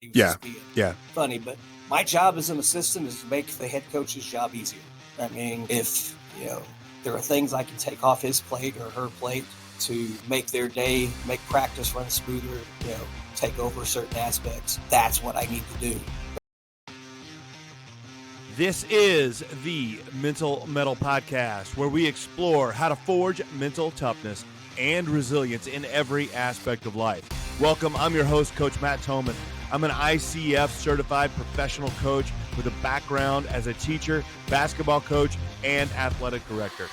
He was Yeah. just being Yeah. funny. But my job as an assistant is to make the head coach's job easier. I mean, if, there are things I can take off his plate or her plate to make their day, make practice run smoother, take over certain aspects, that's what I need to do. This is the Mental Mettle Podcast, where we explore how to forge mental toughness and resilience in every aspect of life. Welcome, I'm your host, Coach Matt Thomann. I'm an ICF certified professional coach with a background as a teacher, basketball coach, and athletic director.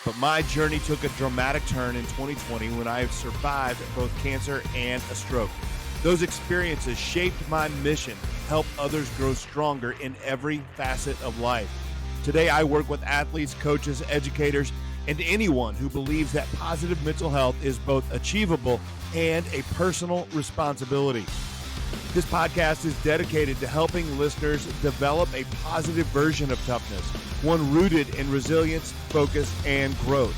But my journey took a dramatic turn in 2020 when I survived both cancer and a stroke. Those experiences shaped my mission, help others grow stronger in every facet of life. Today, I work with athletes, coaches, educators, and anyone who believes that positive mental health is both achievable and a personal responsibility. This podcast is dedicated to helping listeners develop a positive version of toughness, one rooted in resilience, focus, and growth.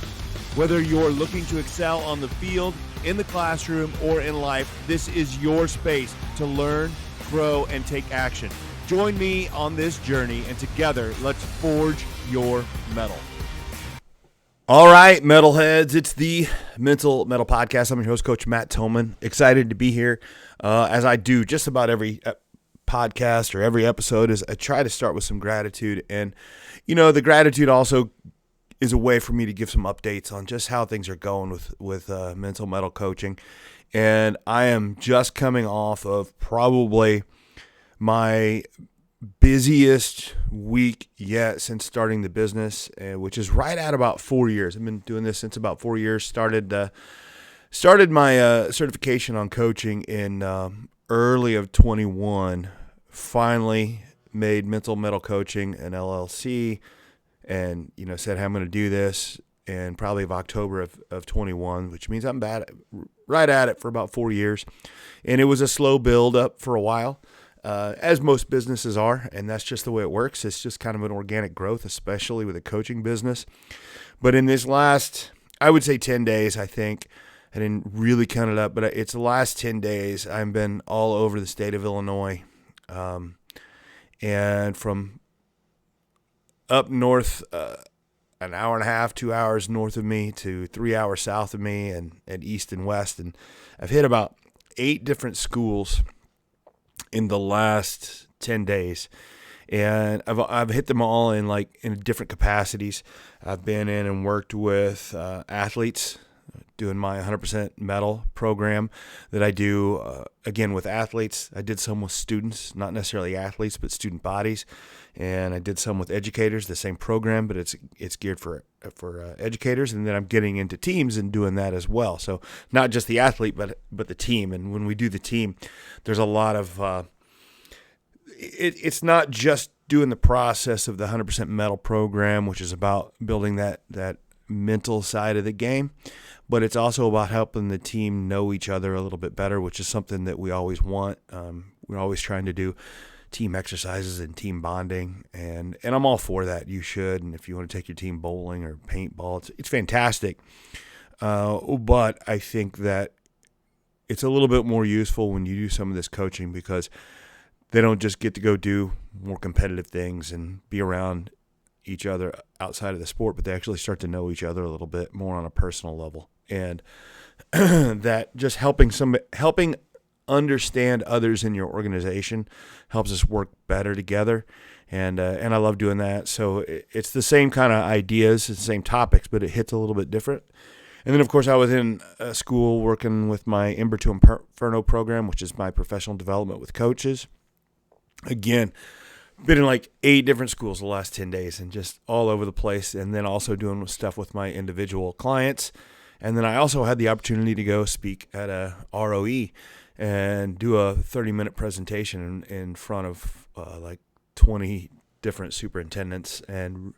Whether you're looking to excel on the field, in the classroom, or in life, this is your space to learn, grow, and take action. Join me on this journey, and together, let's forge your mettle. All right, metalheads, it's the Mental Mettle Podcast. I'm your host, Coach Matt Thomann. Excited to be here, as I do just about every podcast or every episode. Is I try to start with some gratitude, and the gratitude also is a way for me to give some updates on just how things are going with mental mettle coaching. And I am just coming off of probably my busiest week yet since starting the business, which is right at about 4 years. I've been doing this since about 4 years. Started my certification on coaching in early of 21. Finally made Mental Mettle Coaching an LLC, and said, hey, I'm going to do this in probably of October of 21, which means I'm right at it for about 4 years. And it was a slow build up for a while. As most businesses are, and that's just the way it works. It's just kind of an organic growth, especially with a coaching business. But in this last, I would say 10 days, I think, I didn't really count it up, but it's the last 10 days, I've been all over the state of Illinois. And from up north, an hour and a half, 2 hours north of me to 3 hours south of me, and east and west. And I've hit about 8 different schools in the last 10 days, and I've hit them all in different capacities. I've been in and worked with athletes, doing my 100% Mettle program that I do again with athletes. I did some with students, not necessarily athletes, but student bodies, and I did some with educators. The same program, but it's geared for educators. And then I'm getting into teams and doing that as well. So not just the athlete, but the team. And when we do the team, there's a lot of it's not just doing the process of the 100% Mettle program, which is about building that mental side of the game, but it's also about helping the team know each other a little bit better, which is something that we always want. We're always trying to do team exercises and team bonding, and I'm all for that. You should, and if you want to take your team bowling or paintball, it's fantastic. But I think that it's a little bit more useful when you do some of this coaching, because they don't just get to go do more competitive things and be around each other outside of the sport, but they actually start to know each other a little bit more on a personal level. And that just helping understand others in your organization helps us work better together. And I love doing that. So it's the same kind of ideas, it's the same topics, but it hits a little bit different. And then, of course, I was in a school working with my Ember to Inferno program, which is my professional development with coaches. Again, been in 8 different schools the last 10 days and just all over the place. And then also doing stuff with my individual clients. And then I also had the opportunity to go speak at a ROE and do a 30-minute presentation in front of 20 different superintendents. And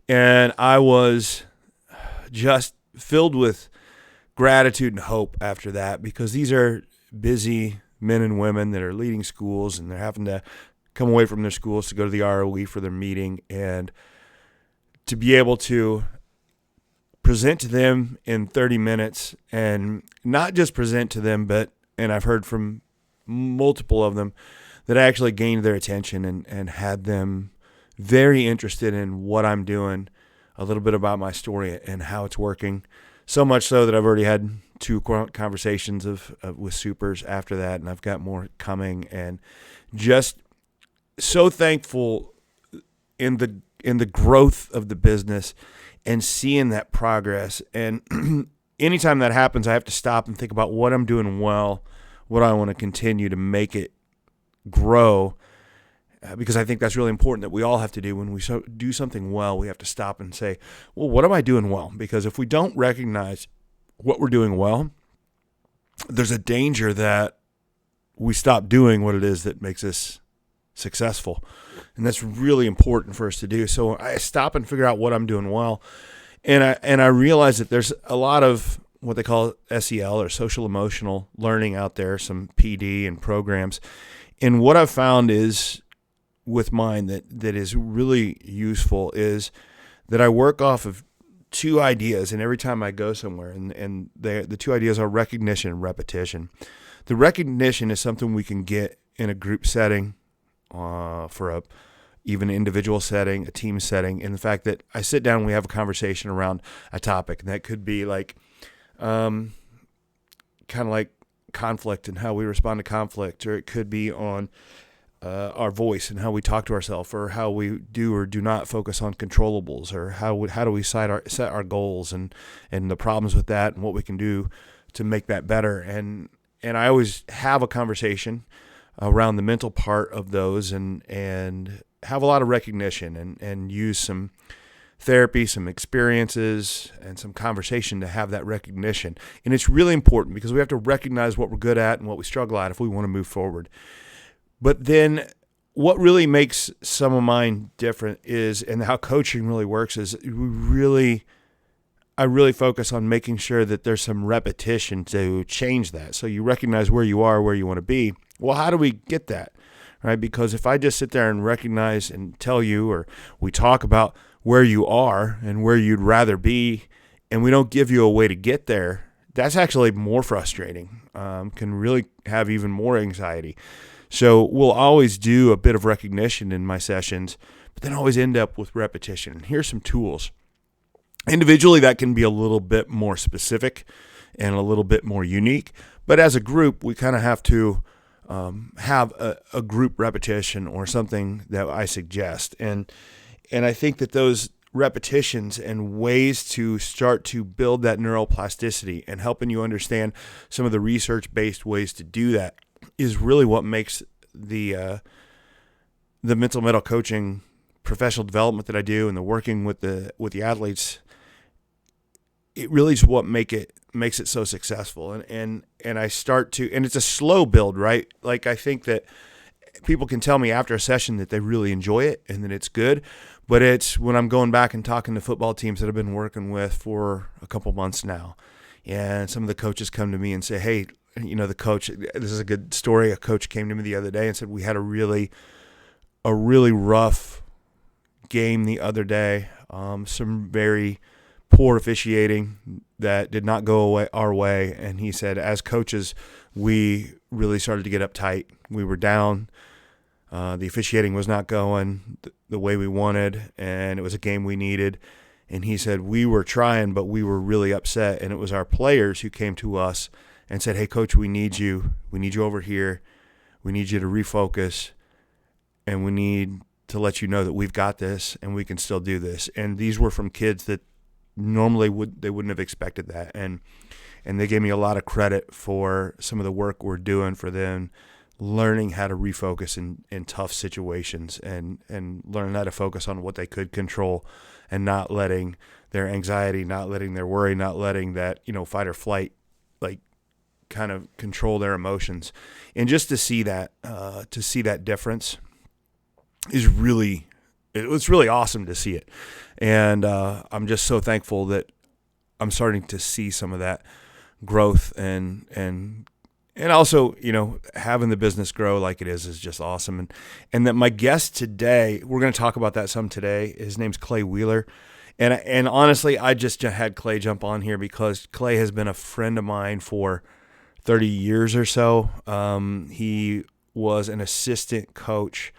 I was just filled with gratitude and hope after that, because these are busy men and women that are leading schools, and they're having to come away from their schools to go to the ROE for their meeting, and to be able to present to them in 30 minutes, and not just present to them, and I've heard from multiple of them, that I actually gained their attention and had them very interested in what I'm doing, a little bit about my story and how it's working. So much so that I've already had 2 conversations with supers after that, and I've got more coming, and just so thankful in the growth of the business and seeing that progress. And anytime that happens, I have to stop and think about what I'm doing well, what I want to continue to make it grow, because I think that's really important that we all have to do. When we do something well, we have to stop and say, well, what am I doing well? Because if we don't recognize what we're doing well, there's a danger that we stop doing what it is that makes us successful. And that's really important for us to do. So I stop and figure out what I'm doing well. And I realize that there's a lot of what they call SEL or social emotional learning out there, some PD and programs. And what I've found is with mine that is really useful is that I work off of 2 ideas, and every time I go somewhere, and the 2 ideas are recognition and repetition. The recognition is something we can get in a group setting, for even an individual setting, a team setting, and the fact that I sit down and we have a conversation around a topic, and that could be like, kind of like conflict and how we respond to conflict, or it could be on our voice and how we talk to ourselves, or how we do or do not focus on controllables, or how do we set our goals and the problems with that and what we can do to make that better. And I always have a conversation around the mental part of those and have a lot of recognition and use some therapy, some experiences, and some conversation to have that recognition. And it's really important because we have to recognize what we're good at and what we struggle at if we want to move forward. But then what really makes some of mine different is, and how coaching really works, is I really focus on making sure that there's some repetition to change that. So you recognize where you are, where you want to be. Well, how do we get that? Right? Because if I just sit there and recognize and tell you, or we talk about where you are and where you'd rather be, and we don't give you a way to get there, that's actually more frustrating, can really have even more anxiety. So we'll always do a bit of recognition in my sessions, but then always end up with repetition. And here's some tools. Individually, that can be a little bit more specific and a little bit more unique. But as a group, we kind of have to have a group repetition or something that I suggest. And I think that those repetitions and ways to start to build that neuroplasticity and helping you understand some of the research-based ways to do that is really what makes the mental mettle coaching professional development that I do and the working with the athletes. It really is what makes it so successful. And I start to, and it's a slow build, right? Like, I think that people can tell me after a session that they really enjoy it and that it's good, but it's when I'm going back and talking to football teams that I've been working with for a couple months now, and some of the coaches come to me and say, hey, you know, the coach, this is a good story. A coach came to me the other day and said, we had a really rough game the other day. Some very poor officiating that did not go our way. And he said, as coaches, we really started to get uptight. We were down. The officiating was not going the way we wanted, and it was a game we needed. And he said, we were trying, but we were really upset. And it was our players who came to us and said, hey, coach, we need you. We need you over here. We need you to refocus, and we need to let you know that we've got this and we can still do this. And these were from kids that normally they wouldn't have expected that. And they gave me a lot of credit for some of the work we're doing for them, learning how to refocus in tough situations and learn how to focus on what they could control and not letting their anxiety, not letting their worry, not letting that, fight or flight, like, kind of control their emotions. And just to see that difference is really, it's really awesome to see it. And I'm just so thankful that I'm starting to see some of that growth and also, having the business grow like it is just awesome. And that my guest today, we're going to talk about that some today. His name's Klay Wheeler. And honestly, I just had Klay jump on here because Klay has been a friend of mine for 30 years or so. He was an assistant coach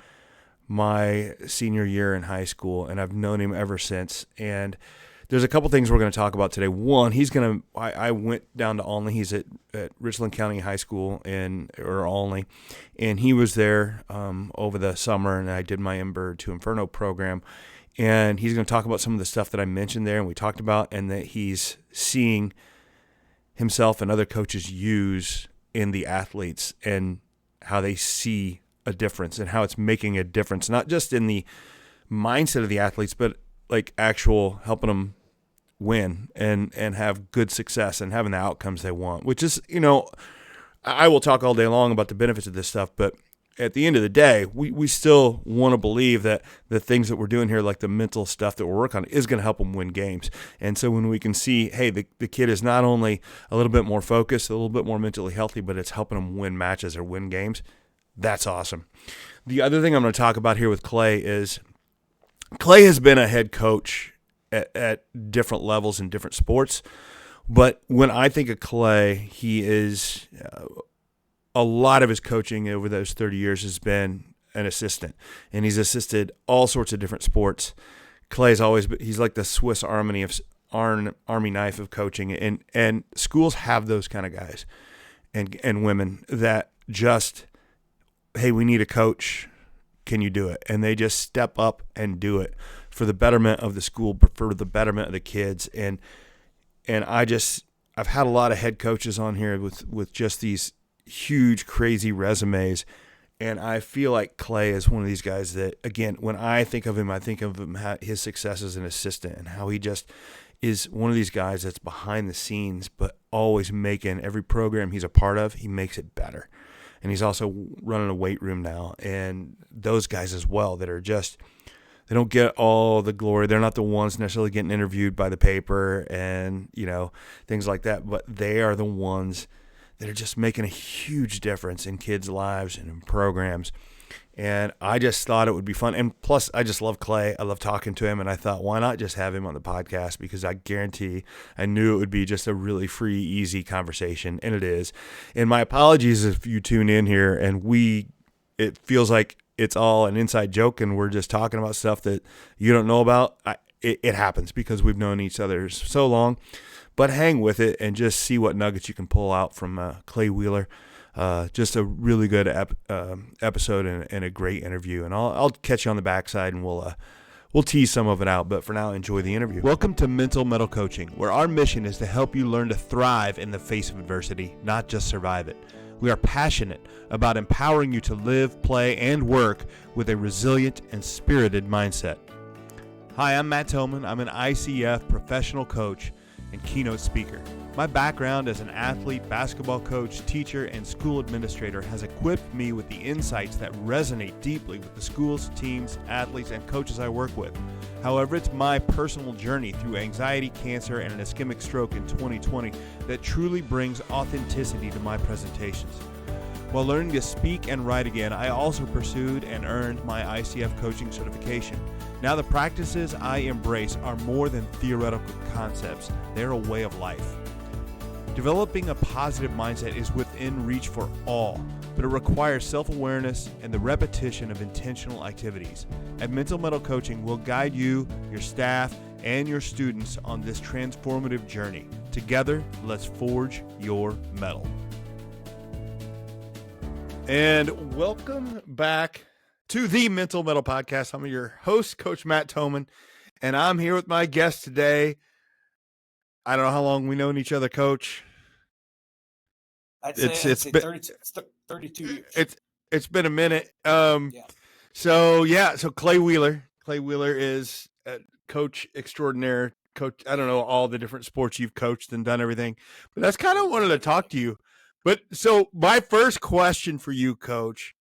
my senior year in high school, and I've known him ever since. And there's a couple things we're going to talk about today. One, I went down to Olney. He's at Richland County High School or Olney, and he was there over the summer, and I did my Bird to Inferno program. And he's going to talk about some of the stuff that I mentioned there and we talked about, and that he's seeing himself and other coaches use in the athletes and how they see a difference and how it's making a difference, not just in the mindset of the athletes, but like actual helping them win and have good success and having the outcomes they want, which is, I will talk all day long about the benefits of this stuff, but at the end of the day, we still want to believe that the things that we're doing here, like the mental stuff that we're working on, is going to help them win games. And so when we can see, hey, the kid is not only a little bit more focused, a little bit more mentally healthy, but it's helping them win matches or win games, that's awesome. The other thing I'm going to talk about here with Klay is Klay has been a head coach at different levels in different sports. But when I think of Klay, he is a lot of his coaching over those 30 years has been an assistant, and he's assisted all sorts of different sports. He's like the Swiss Army knife of coaching, and schools have those kind of guys and women that just, hey, we need a coach. Can you do it? And they just step up and do it for the betterment of the school, for the betterment of the kids. And I've had a lot of head coaches on here with just these huge, crazy resumes. And I feel like Klay is one of these guys that, again, when I think of him his success as an assistant and how he just is one of these guys that's behind the scenes, but always making every program he's a part of, he makes it better. And he's also running a weight room now. And those guys as well that are just, they don't get all the glory. They're not the ones necessarily getting interviewed by the paper and, things like that. But they are the ones that are just making a huge difference in kids' lives and in programs. And I just thought it would be fun. And plus, I just love Klay. I love talking to him. And I thought, why not just have him on the podcast? Because I guarantee I knew it would be just a really free, easy conversation. And it is. And my apologies if you tune in here and it feels like it's all an inside joke and we're just talking about stuff that you don't know about. It happens because we've known each other so long. But hang with it and just see what nuggets you can pull out from Klay Wheeler. Just a really good episode and a great interview. And I'll catch you on the backside and we'll tease some of it out. But for now, enjoy the interview. Welcome to Mental Mettle Coaching, where our mission is to help you learn to thrive in the face of adversity, not just survive it. We are passionate about empowering you to live, play, and work with a resilient and spirited mindset. Hi, I'm Matt Thomann. I'm an ICF professional coach and keynote speaker. My background as an athlete, basketball coach, teacher, and school administrator has equipped me with the insights that resonate deeply with the schools, teams, athletes, and coaches I work with. However, it's my personal journey through anxiety, cancer, and an ischemic stroke in 2020 that truly brings authenticity to my presentations. While learning to speak and write again, I also pursued and earned my ICF coaching certification. Now the practices I embrace are more than theoretical concepts. They're a way of life. Developing a positive mindset is within reach for all, but it requires self-awareness and the repetition of intentional activities. At Mental Mettle Coaching, we'll guide you, your staff, and your students on this transformative journey. Together, let's forge your mettle. And welcome back to the Mental Mettle Podcast. I'm your host, Coach Matt Thomann, and I'm here with my guest today. I don't know how long we've known each other, Coach. I'd say 32 years. It's been a minute. Yeah. So Klay Wheeler. Klay Wheeler is a coach extraordinaire. Coach, I don't know all the different sports you've coached and done everything, but that's kind of wanted to talk to you. But so my first question for you, Coach,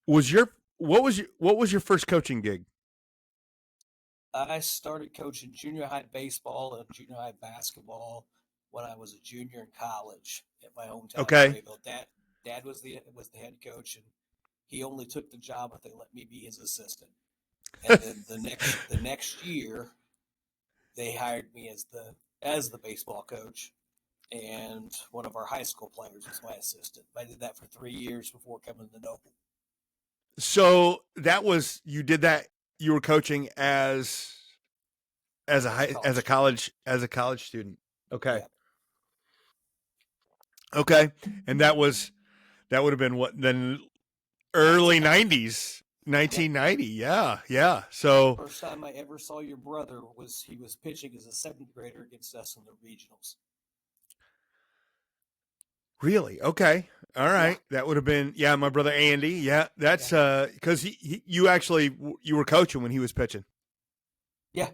was what was your first coaching gig? I started coaching junior high baseball and junior high basketball when I was a junior in college at my hometown. Okay. Dad was the head coach, and he only took the job if they let me be his assistant. And then the next year, they hired me as the baseball coach. and one of our high school players was my assistant. I did that for 3 years before coming to Noble. So you did that. You were coaching as a college student. Okay. Yeah. Okay. And that would have been what then early 90s, 1990. Yeah. Yeah. So First time I ever saw your brother he was pitching as a 7th grader against us in the regionals. really? Okay. All right. Yeah. That would have been, my brother Andy. Yeah. That's because you were coaching when he was pitching. Yeah.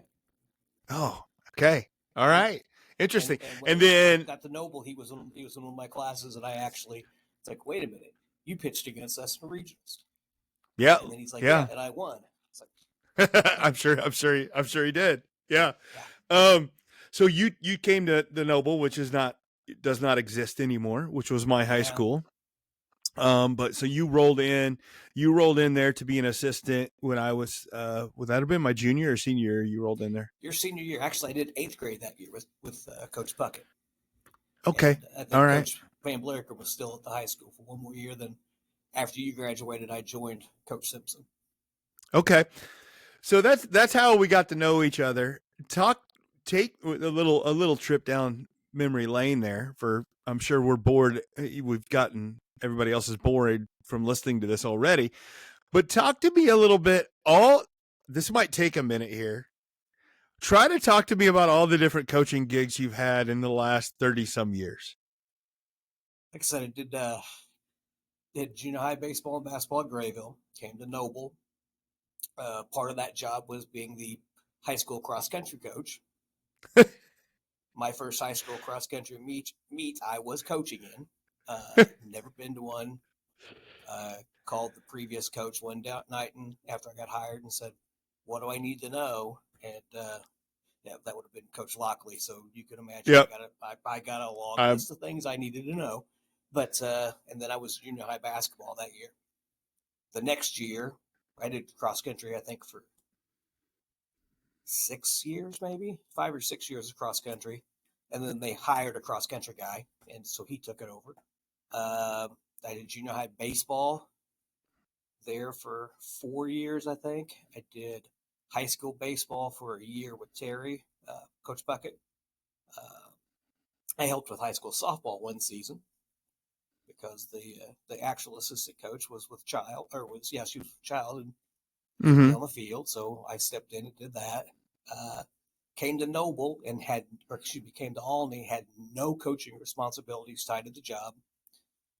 Oh, okay. All right. Interesting. And And when then I got to Noble, he was in one of my classes, and it's like, wait a minute, you pitched against us in the regionals. yeah, And then he's like, yeah. and I won. It's like, I'm sure he did. Yeah. yeah. So you came to the Noble, which does not exist anymore, which was my high school. But so you rolled in there to be an assistant when I was, would that have been my junior or senior year? You rolled in there. Your senior year. Actually, I did 8th grade that year with Coach Puckett. Okay. And I think all right. Coach Van Bleriker was still at the high school for one more year. Then after you graduated, I joined Coach Simpson. Okay. So that's how we got to know each other. Take a little trip down memory lane there. I'm sure we're bored. We've gotten everybody else is bored from listening to this already. But talk to me a little bit. This might take a minute here. Try to talk to me about all the different coaching gigs you've had in the last 30 some years. Like I said, I did junior high baseball and basketball at Grayville. Came to Noble. Part of that job was being the high school cross country coach. My first high school cross country meet I was coaching in. Never been to one. Called the previous coach one night and after I got hired and said, "What do I need to know?" And that would have been Coach Lockley. So you can imagine Yep. I got a long list of things I needed to know. But and then I was junior high basketball that year. The next year, I did cross country, I think, for 6 years, maybe 5 or 6 years of cross country. And then they hired a cross country guy. And so he took it over. I did junior high baseball there for 4 years, I think. I did high school baseball for a year with Terry, Coach Puckett. I helped with high school softball one season because the actual assistant coach was with Child, she was with Child and Mm-hmm. on the field. So I stepped in and did that. Came to Noble and came to Alney, had no coaching responsibilities tied to the job.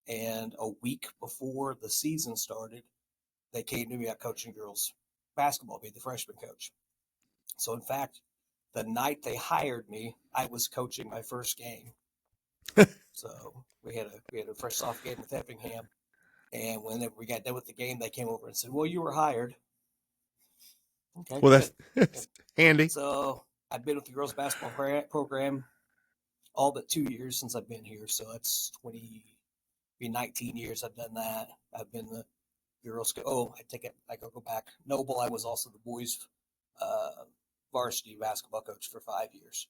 And a week before the season started, they came to me at coaching girls basketball, be the freshman coach. So in fact, the night they hired me, I was coaching my first game. So we had a fresh soft game with Effingham. And whenever we got done with the game, they came over and said, "Well, you were hired." Okay, Well, good. that's handy. So I've been with the girls basketball program all but 2 years since I've been here. So that's 19 years I've done that. I've been the girls. I go back. Noble, I was also the boys varsity basketball coach for 5 years.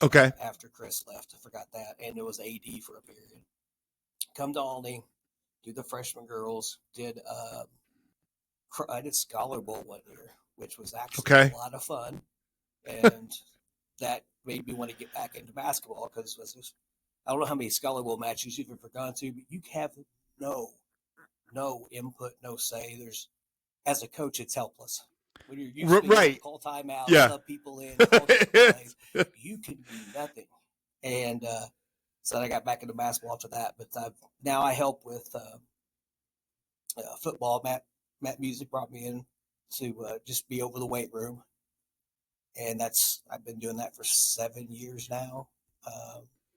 Okay. After Chris left, I forgot that. And it was AD for a period. Come to Alney, do the freshman girls. I did Scholar Bowl one year, which was actually a lot of fun. And that made me want to get back into basketball because I don't know how many Scholar Bowl matches you've ever gone to, but you have no input, no say. As a coach, it's helpless. When you're used to call timeout, sub people in, call plays, you can do nothing. And so I got back into basketball after that. But now I help with football. Matt Music brought me in to just be over the weight room. And I've been doing that for 7 years now.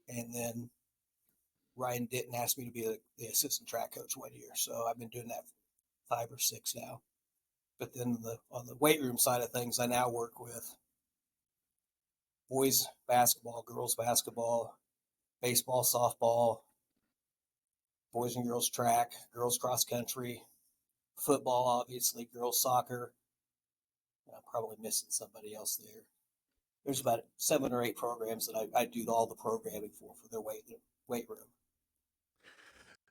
And then Ryan Ditton asked me to be the assistant track coach one year. So I've been doing that for 5 or 6 now. But then on the weight room side of things, I now work with boys basketball, girls basketball, baseball, softball, boys and girls track, girls cross country, football, obviously, girls soccer. I'm probably missing somebody else there. there's about 7 or 8 programs that I do all the programming for their weight room.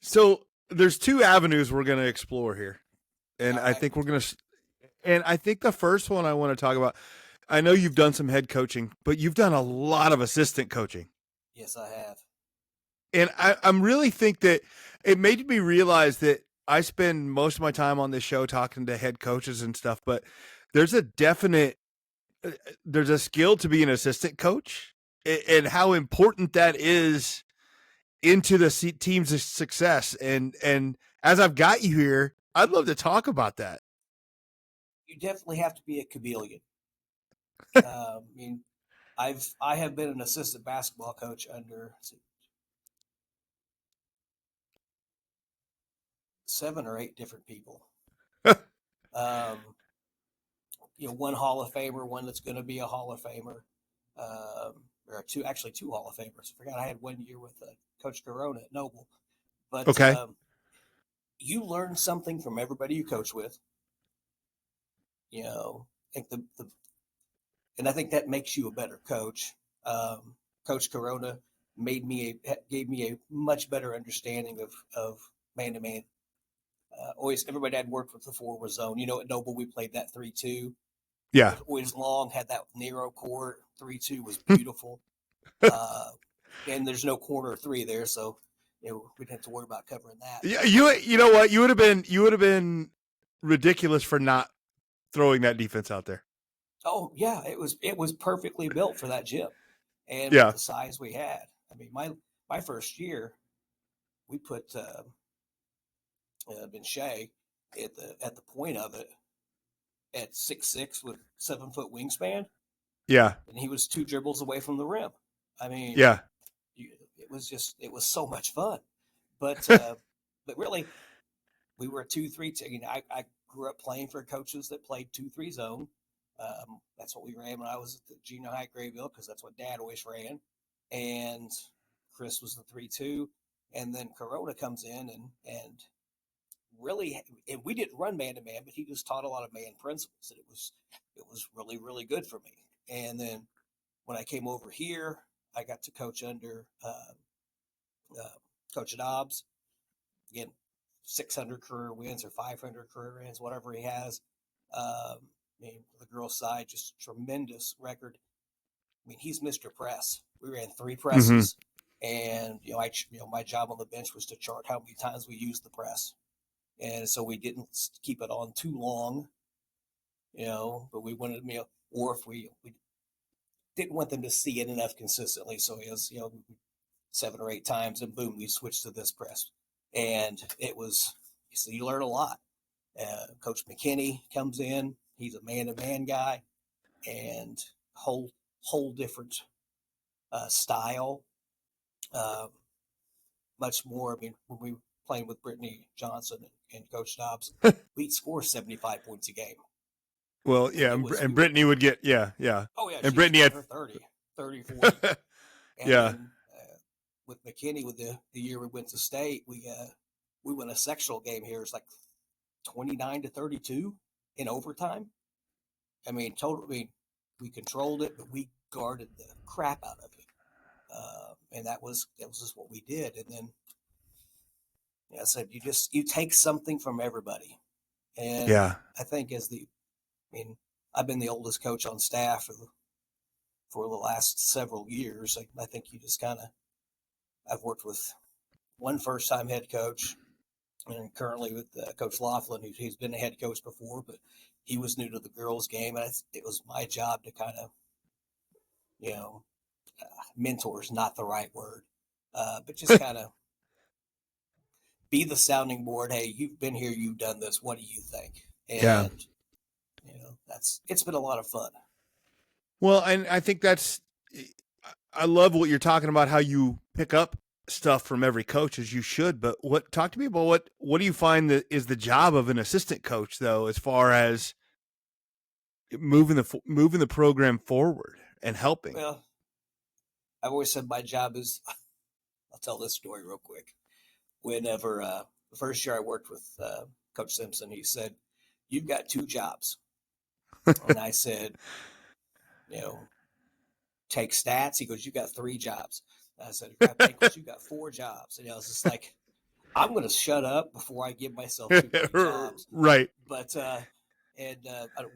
So there's 2 avenues we're going to explore here. And All I right. think I think the first one I want to talk about, I know you've done some head coaching, but you've done a lot of assistant coaching. Yes, I have. And I'm really think that it made me realize that I spend most of my time on this show talking to head coaches and stuff, but there's a definite, there's a skill to be an assistant coach and how important that is into the team's success. And as I've got you here, I'd love to talk about that. You definitely have to be a chameleon. I mean, I have been an assistant basketball coach under 7 or 8 different people. One Hall of Famer, one that's going to be a Hall of Famer. There are two Hall of Famers. I forgot I had 1 year with Coach Corona at Noble. But Okay. You learn something from everybody you coach with. I think and I think that makes you a better coach. Coach Corona gave me a much better understanding of man-to-man. Always, everybody I'd worked with before was zone. At Noble, we played that 3-2. Yeah. It was always long, had that narrow court. 3-2 was beautiful. And there's no corner 3 there, so we didn't have to worry about covering that. Yeah, you know what? You would have been ridiculous for not throwing that defense out there. Oh yeah, it was perfectly built for that gym, and Yeah. with the size we had. I mean, my first year, we put Ben Shea at the point of it at 6'6" with 7-foot wingspan. Yeah. And he was 2 dribbles away from the rim. I mean, yeah, it was so much fun. But but really, we were a 2-3 team. I grew up playing for coaches that played 2-3 zone. That's what we ran when I was at the junior high at Grayville, because that's what Dad always ran. And Chris was the 3-2, and then Corona comes in and really, and we didn't run man to man, but he just taught a lot of man principles, and it was really, really good for me. And then when I came over here, I got to coach under Coach Dobbs. Again, 600 career wins or 500 career wins, whatever he has. I mean, the girls' side, just tremendous record. I mean, he's Mr. Press. We ran 3 presses, and my job on the bench was to chart how many times we used the press, and so we didn't keep it on too long, But we wanted, or if we didn't want them to see it enough consistently, so it was 7 or 8 times, and boom, we switched to this press, and it was. So you learn a lot. Coach McKinney comes in; he's a man-to-man guy, and whole different style. Much more. I mean, when we were playing with Brittany Johnson and Coach Dobbs, we'd score 75 points a game. Well, yeah, and Brittany would get, yeah. Oh, yeah. And Brittany had 30, 40. And yeah. Then, with McKinney, with the year we went to state, we won a sectional game here. It's like 29-32 in overtime. I mean, we controlled it, but we guarded the crap out of it. And that was just what we did. And then, I said, you take something from everybody. And Yeah. I think I've been the oldest coach on staff for the last several years. I think you just I've worked with one first-time head coach, and currently with Coach Laughlin, who's been a head coach before, but he was new to the girls' game, and it was my job to mentor is not the right word, but just be the sounding board. Hey, you've been here, you've done this. What do you think? And it's been a lot of fun. Well, and I think I love what you're talking about, how you pick up stuff from every coach, as you should. But talk to me about what do you find that is the job of an assistant coach, though, as far as moving the program forward and helping? Well, I've always said my job is. I'll tell this story real quick. Whenever the first year I worked with Coach Simpson, he said, "You've got 2 jobs," and I said, take stats. He goes, "You got 3 jobs." I said, "Grab ankles, you got 4 jobs." And it's just like, I'm going to shut up before I give myself too many jobs. Right. But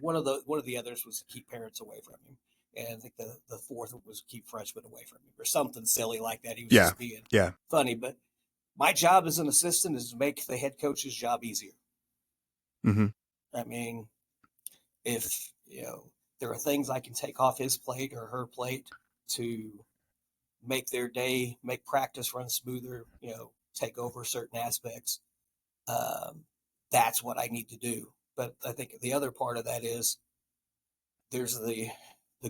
one of the others was to keep parents away from him, and I think the fourth one was to keep freshmen away from him, or something silly like that. He was just being funny. But my job as an assistant is to make the head coach's job easier. Mm-hmm. I mean, if there are things I can take off his plate or her plate to make their day, make practice run smoother, take over certain aspects, that's what I need to do. But I think the other part of that is there's the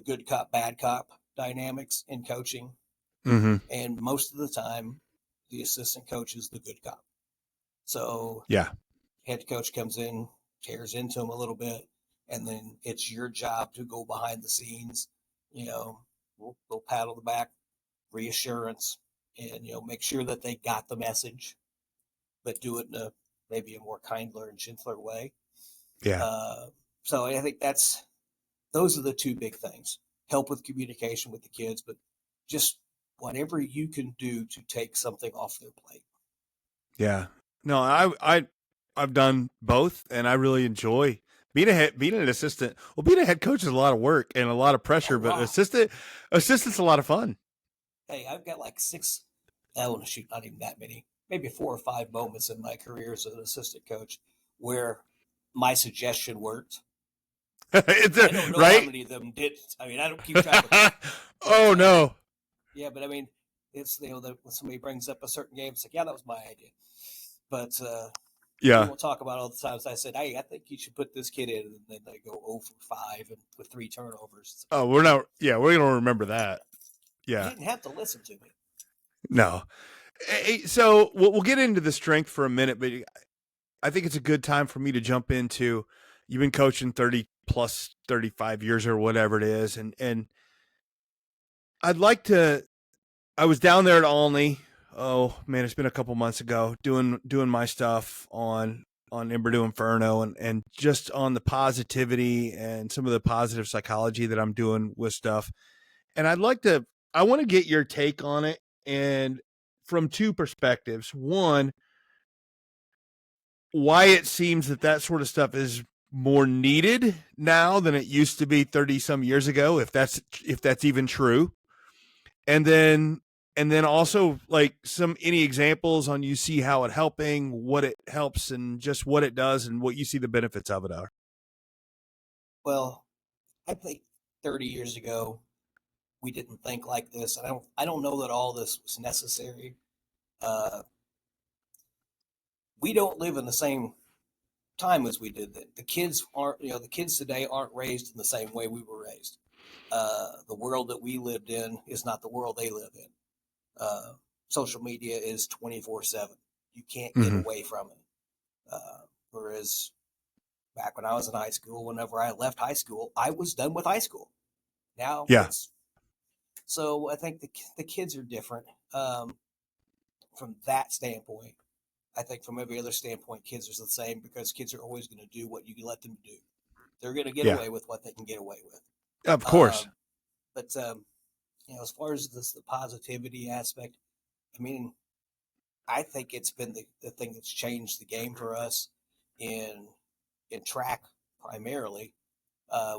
good cop, bad cop dynamics in coaching. Mm-hmm. And most of the time, the assistant coach is the good cop. So head coach comes in, tears into him a little bit, and then it's your job to go behind the scenes, we'll paddle the back, reassurance, and, make sure that they got the message, but do it in maybe a more kindler and gentler way. Yeah. So I think those are the 2 big things: help with communication with the kids, but just whatever you can do to take something off their plate. Yeah. No, I've done both, and I really enjoy being an assistant. Well, being a head coach is a lot of work and a lot of pressure, but assistant's a lot of fun. Hey, I've got like 6, shoot, not even that many, maybe 4 or 5 moments in my career as an assistant coach where my suggestion worked. I don't know how many of them didn't. I mean, I don't keep track of them. Oh, no. Yeah, but I mean, it's, when somebody brings up a certain game, it's like, yeah, that was my idea. But we won't talk about all the times I said, hey, I think you should put this kid in, and then they go 0 for 5 and with 3 turnovers. Oh, we're going to remember that. Yeah. You didn't have to listen to me. No. Hey, so we'll get into the strength for a minute, but I think it's a good time for me to jump into, you've been coaching 30 plus 35 years or whatever it is. And I was down there at Olney. Oh man, it's been a couple months ago doing my stuff on Imberdu Inferno and just on the positivity and some of the positive psychology that I'm doing with stuff. And I want to get your take on it, and from 2 perspectives. One, why it seems that sort of stuff is more needed now than it used to be 30 some years ago, if that's even true. And then also like any examples on you see how it helping, what it helps, and just what it does and what you see the benefits of it are. Well, I think 30 years ago, we didn't think like this. I don't know that all this was necessary. We don't live in the same time as we did then. The kids today aren't raised in the same way we were raised. The world that we lived in is not the world they live in. Social media is 24/7. You can't get away from it. Whereas back when I was in high school, whenever I left high school, I was done with high school. Now, so I think the kids are different from that standpoint. I think from every other standpoint, kids are the same, because kids are always going to do what you let them do. They're going to get away with what they can get away with. Of course. But as far as the positivity aspect, I mean, I think it's been the thing that's changed the game for us in track primarily.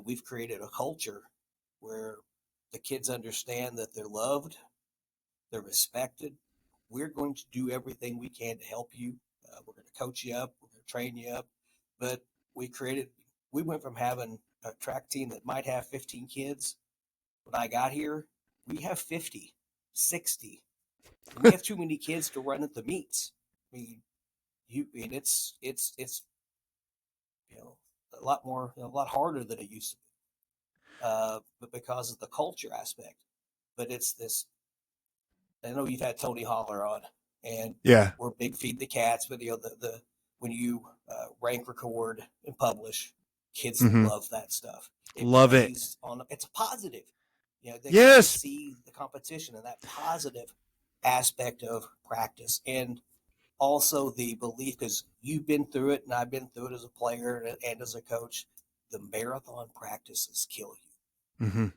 We've created a culture where the kids understand that they're loved, they're respected. We're going to do everything we can to help you. We're going to coach you up. We're going to train you up. But we went from having a track team that might have 15 kids. When I got here, we have 50, 60. We have too many kids to run at the meets. I mean, it's a lot harder than it used to be. But because of the culture aspect. But it's this. I know you've had Tony Holler on, and we're big Feed the Cats. But the when you rank, record, and publish, kids love that stuff. Love it. It's a positive. They see the competition and that positive aspect of practice, and also the belief, because you've been through it and I've been through it as a player and as a coach. The marathon practices kill you.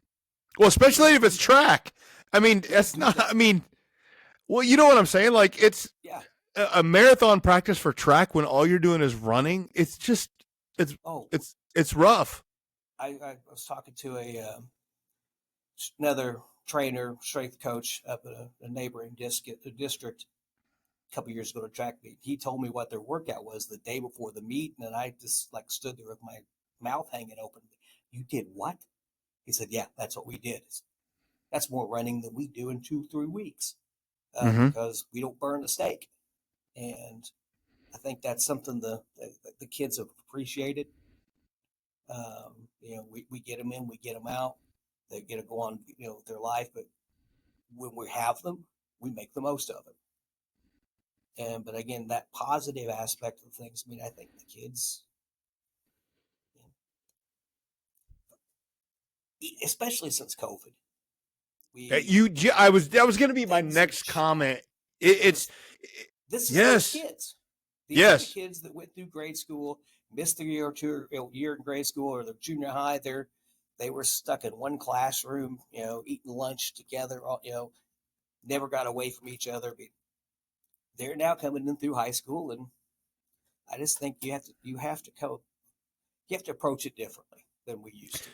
Well, especially if it's track. I mean, that's not. I mean, well, you know what I'm saying? Like it's Yeah. a marathon practice for track when all you're doing is running. It's just it's rough. I was talking to another trainer, strength coach up at a neighboring district a couple years ago to track meet. He told me what their workout was the day before the meet, and I just like stood there with my mouth hanging open. You did what? He said, "Yeah, that's what we did. That's more running than we do in 2-3 weeks because we don't burn the steak." And I think that's something the kids have appreciated. We get them in, we get them out. They get to go on, with their life. But when we have them, we make the most of it. But again, that positive aspect of things. I mean, I think the kids, especially since COVID, that was going to be my next comment. This is yes. those kids. These are the kids that went through grade school, missed a year or two, year in grade school or their junior high. They were stuck in one classroom, eating lunch together, never got away from each other. But they're now coming in through high school, and I just think you have to approach it differently than we used to.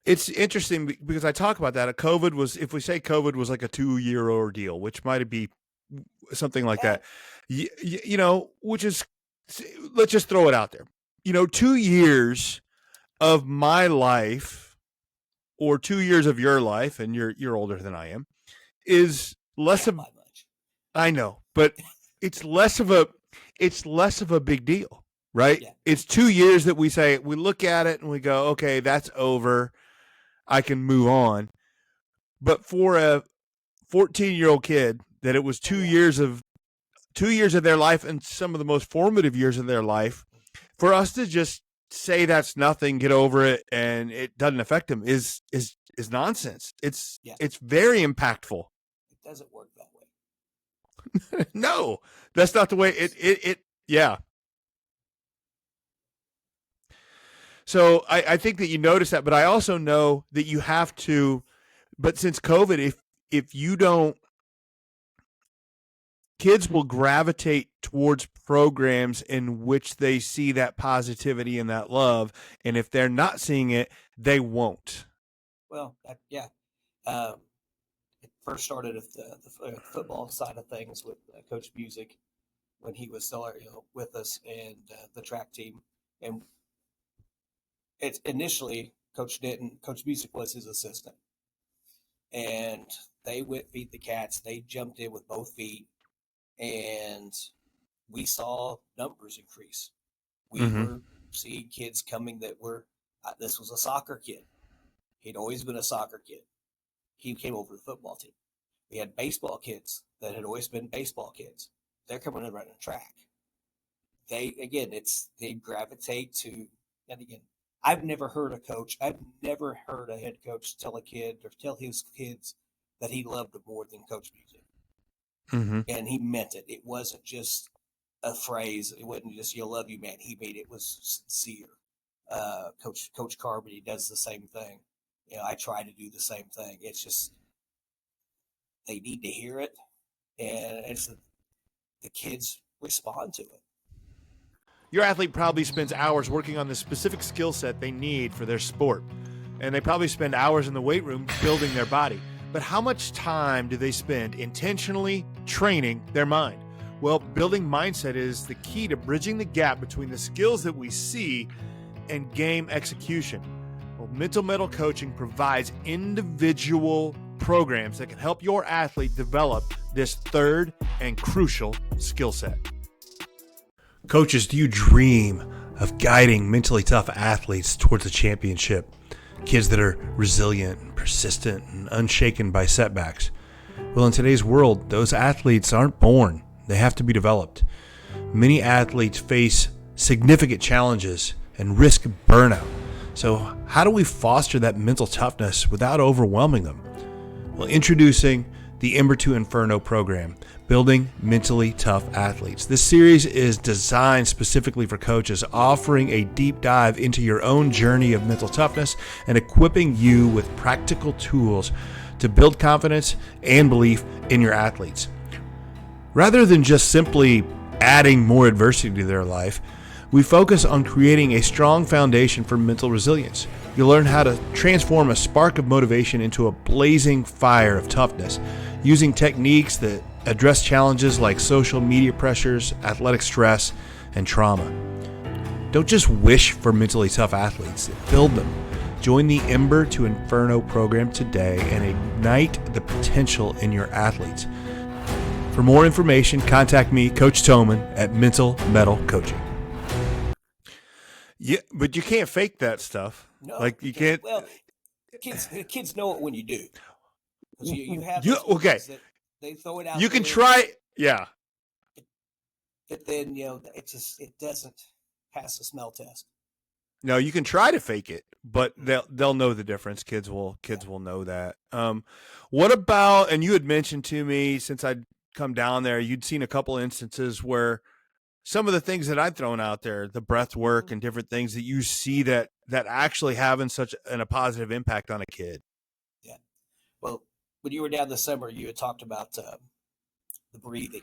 It's interesting because I talk about that. If we say COVID was like a 2-year ordeal, which might be something like that, which is, let's just throw it out there. 2 years of my life or 2 years of your life, and you're older than I am, is less of, I know, but it's less of a big deal, right? Yeah. It's 2 years that we look at it and we go, okay, that's over. I can move on. But for a 14-year-old kid, that it was 2 years of their life and some of the most formative years of their life, for us to just say that's nothing, get over it, and it doesn't affect them is nonsense. It's very impactful. It doesn't work that way. No, that's not the way it. So I think that you notice that, but I also know that you have to. But since COVID, if you don't, kids will gravitate towards programs in which they see that positivity and that love, and if they're not seeing it, they won't. Well, it first started at the football side of things with Coach Music when he was still with us, and the track team. And it's initially Coach Music was his assistant, and they went feed the cats. They jumped in with both feet, and we saw numbers increase. We were seeing kids coming that were. This was a soccer kid. He'd always been a soccer kid. He came over to the football team. We had baseball kids that had always been baseball kids. They're coming in running track. They gravitate to, and again, I've never heard a head coach tell a kid or tell his kids that he loved them more than Coach Music. Mm-hmm. And he meant it. It wasn't just a phrase. It wasn't just, "You love you, man." He made it was sincere. Coach Carmody does the same thing. I try to do the same thing. It's just they need to hear it, and the kids respond to it. Your athlete probably spends hours working on the specific skill set they need for their sport, and they probably spend hours in the weight room building their body. But how much time do they spend intentionally training their mind? Well, building mindset is the key to bridging the gap between the skills that we see and game execution. Well, Mental Mettle Coaching provides individual programs that can help your athlete develop this third and crucial skill set. Coaches, do you dream of guiding mentally tough athletes towards a championship? Kids that are resilient and persistent and unshaken by setbacks. Well, in today's world, those athletes aren't born. They have to be developed. Many athletes face significant challenges and risk burnout. So how do we foster that mental toughness without overwhelming them? Well, introducing the Ember to Inferno program, Building Mentally Tough Athletes. This series is designed specifically for coaches, offering a deep dive into your own journey of mental toughness and equipping you with practical tools to build confidence and belief in your athletes. Rather than just simply adding more adversity to their life, we focus on creating a strong foundation for mental resilience. You'll learn how to transform a spark of motivation into a blazing fire of toughness, using techniques that address challenges like social media pressures, athletic stress, and trauma. Don't just wish for mentally tough athletes, build them. Join the Ember to Inferno program today and ignite the potential in your athletes. For more information, contact me, Coach Thomann, at Mental Mettle Coaching. Yeah, but you can't fake that stuff. No, like you can't. Well, kids know it when you do. You have okay. That they throw it out. You can try. Yeah. But then it doesn't pass the smell test. No, you can try to fake it, but they'll know the difference. Kids will know that. What about? And you had mentioned to me since I'd come down there, you'd seen a couple instances where some of the things that I'd thrown out there, the breath work and different things that you see that actually having such a positive impact on a kid. Yeah. Well, when you were down this summer, you had talked about the breathing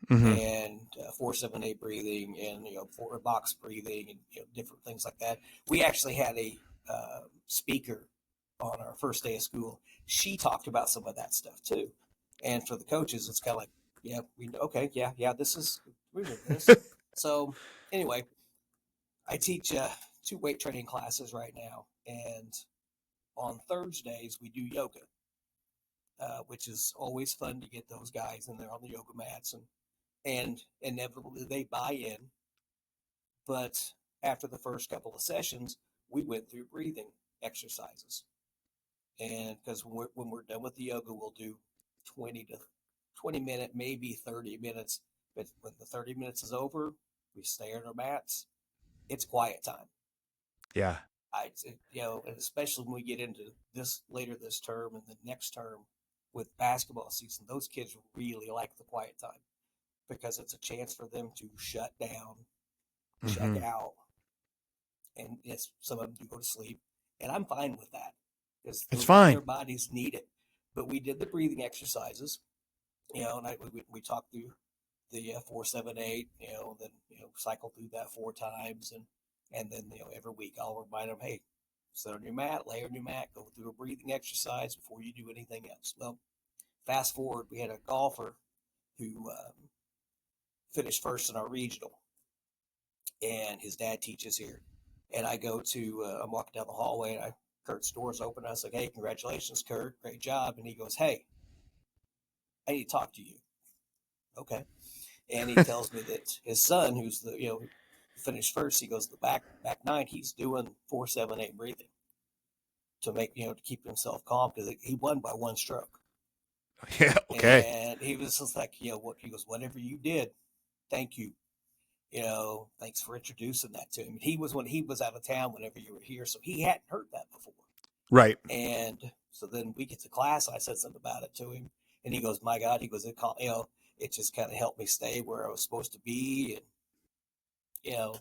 and 4-7-8 breathing and, box breathing and, different things like that. We actually had a speaker on our first day of school. She talked about some of that stuff too. And for the coaches, it's kind of like, this is, we know this. So anyway, I teach 2 weight training classes right now. And on Thursdays, we do yoga, which is always fun to get those guys in there on the yoga mats. And inevitably they buy in. But after the first couple of sessions, we went through breathing exercises. And because when we're done with the yoga, we'll do 20 minute, maybe 30 minutes. But when the 30 minutes is over, we stay on our mats. It's quiet time. Yeah. And especially when we get into this later this term and the next term with basketball season, those kids really like the quiet time because it's a chance for them to shut down, check out. And yes, some of them do go to sleep. And I'm fine with that because it's fine. Their bodies need it. But we did the breathing exercises, and we talked through the 4-7-8, then cycle through that 4 times, and then every week I'll remind them, hey, sit on your mat, lay on your mat, go through a breathing exercise before you do anything else. Well, fast forward, we had a golfer who finished first in our regional, and his dad teaches here, and I go to I'm walking down the hallway and Kurt's door's open. I was like, hey, congratulations, Kurt. Great job. And he goes, hey, I need to talk to you. Okay. And he tells me that his son, who's the, finished first, he goes, the back 9, he's doing 4-7-8 breathing to make, to keep himself calm because he won by 1 stroke. Yeah. Okay. And he was just like, he goes, whatever you did, thank you. Thanks for introducing that to him. He was out of town whenever you were here, so he hadn't heard that before. Right. And so then we get to class. I said something about it to him, and he goes, "My God!" He goes, "It just kind of helped me stay where I was supposed to be." And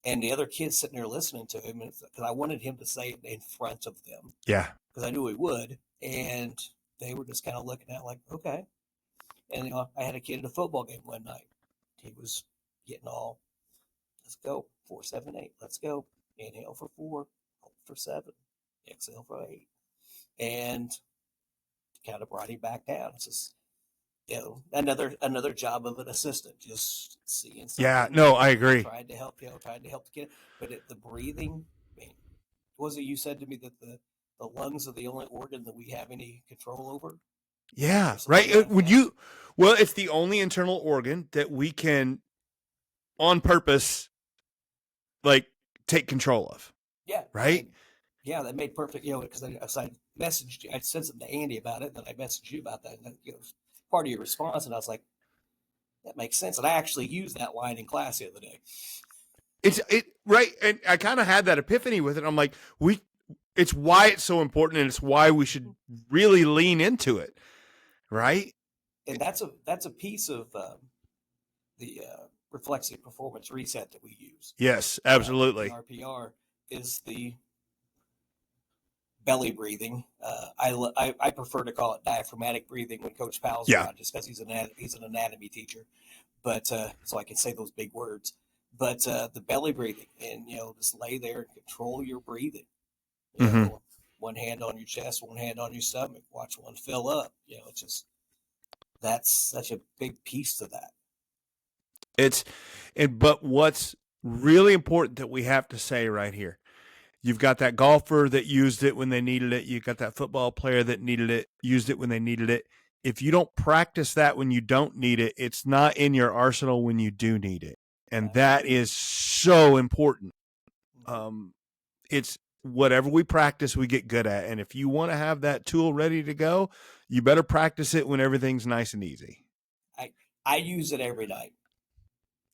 and the other kids sitting there listening to him, because I wanted him to say it in front of them. Yeah. Because I knew he would, and they were just kind of looking at it like, okay. And I had a kid at a football game one night. He was getting all, let's go, 4-7-8, let's go. Inhale for 4, hold for 7, exhale for 8. And kind of brought him back down. It's just, another job of an assistant, just seeing something. Yeah, no, I agree. Trying to help the kid. But the breathing, was it you said to me that the lungs are the only organ that we have any control over? Yeah, right. It's the only internal organ that we can, on purpose, like take control of. Yeah. Right. Yeah, that made perfect. Because I messaged you, I said something to Andy about it, then I messaged you about that, and part of your response, and I was like, that makes sense. And I actually used that line in class the other day. Right, and I kind of had that epiphany with it. I'm like, it's why it's so important, and it's why we should really lean into it. right? And that's a piece of the reflexive performance reset that we use. Yes, The absolutely. RPR is the belly breathing. I prefer to call it diaphragmatic breathing when Coach Powell's Yeah. around, just because he's an anatomy teacher, but so I can say those big words. But the belly breathing, and just lay there and control your breathing. Mm-hmm. One hand on your chest, one hand on your stomach. Watch one fill up. It's just that's such a big piece to that. But what's really important that we have to say right here, you've got that golfer that used it when they needed it. You've got that football player that needed it, used it when they needed it. If you don't practice that when you don't need it, it's not in your arsenal when you do need it. And that is so important. It's whatever we practice, we get good at. And if you want to have that tool ready to go, you better practice it when everything's nice and easy. I use it every night.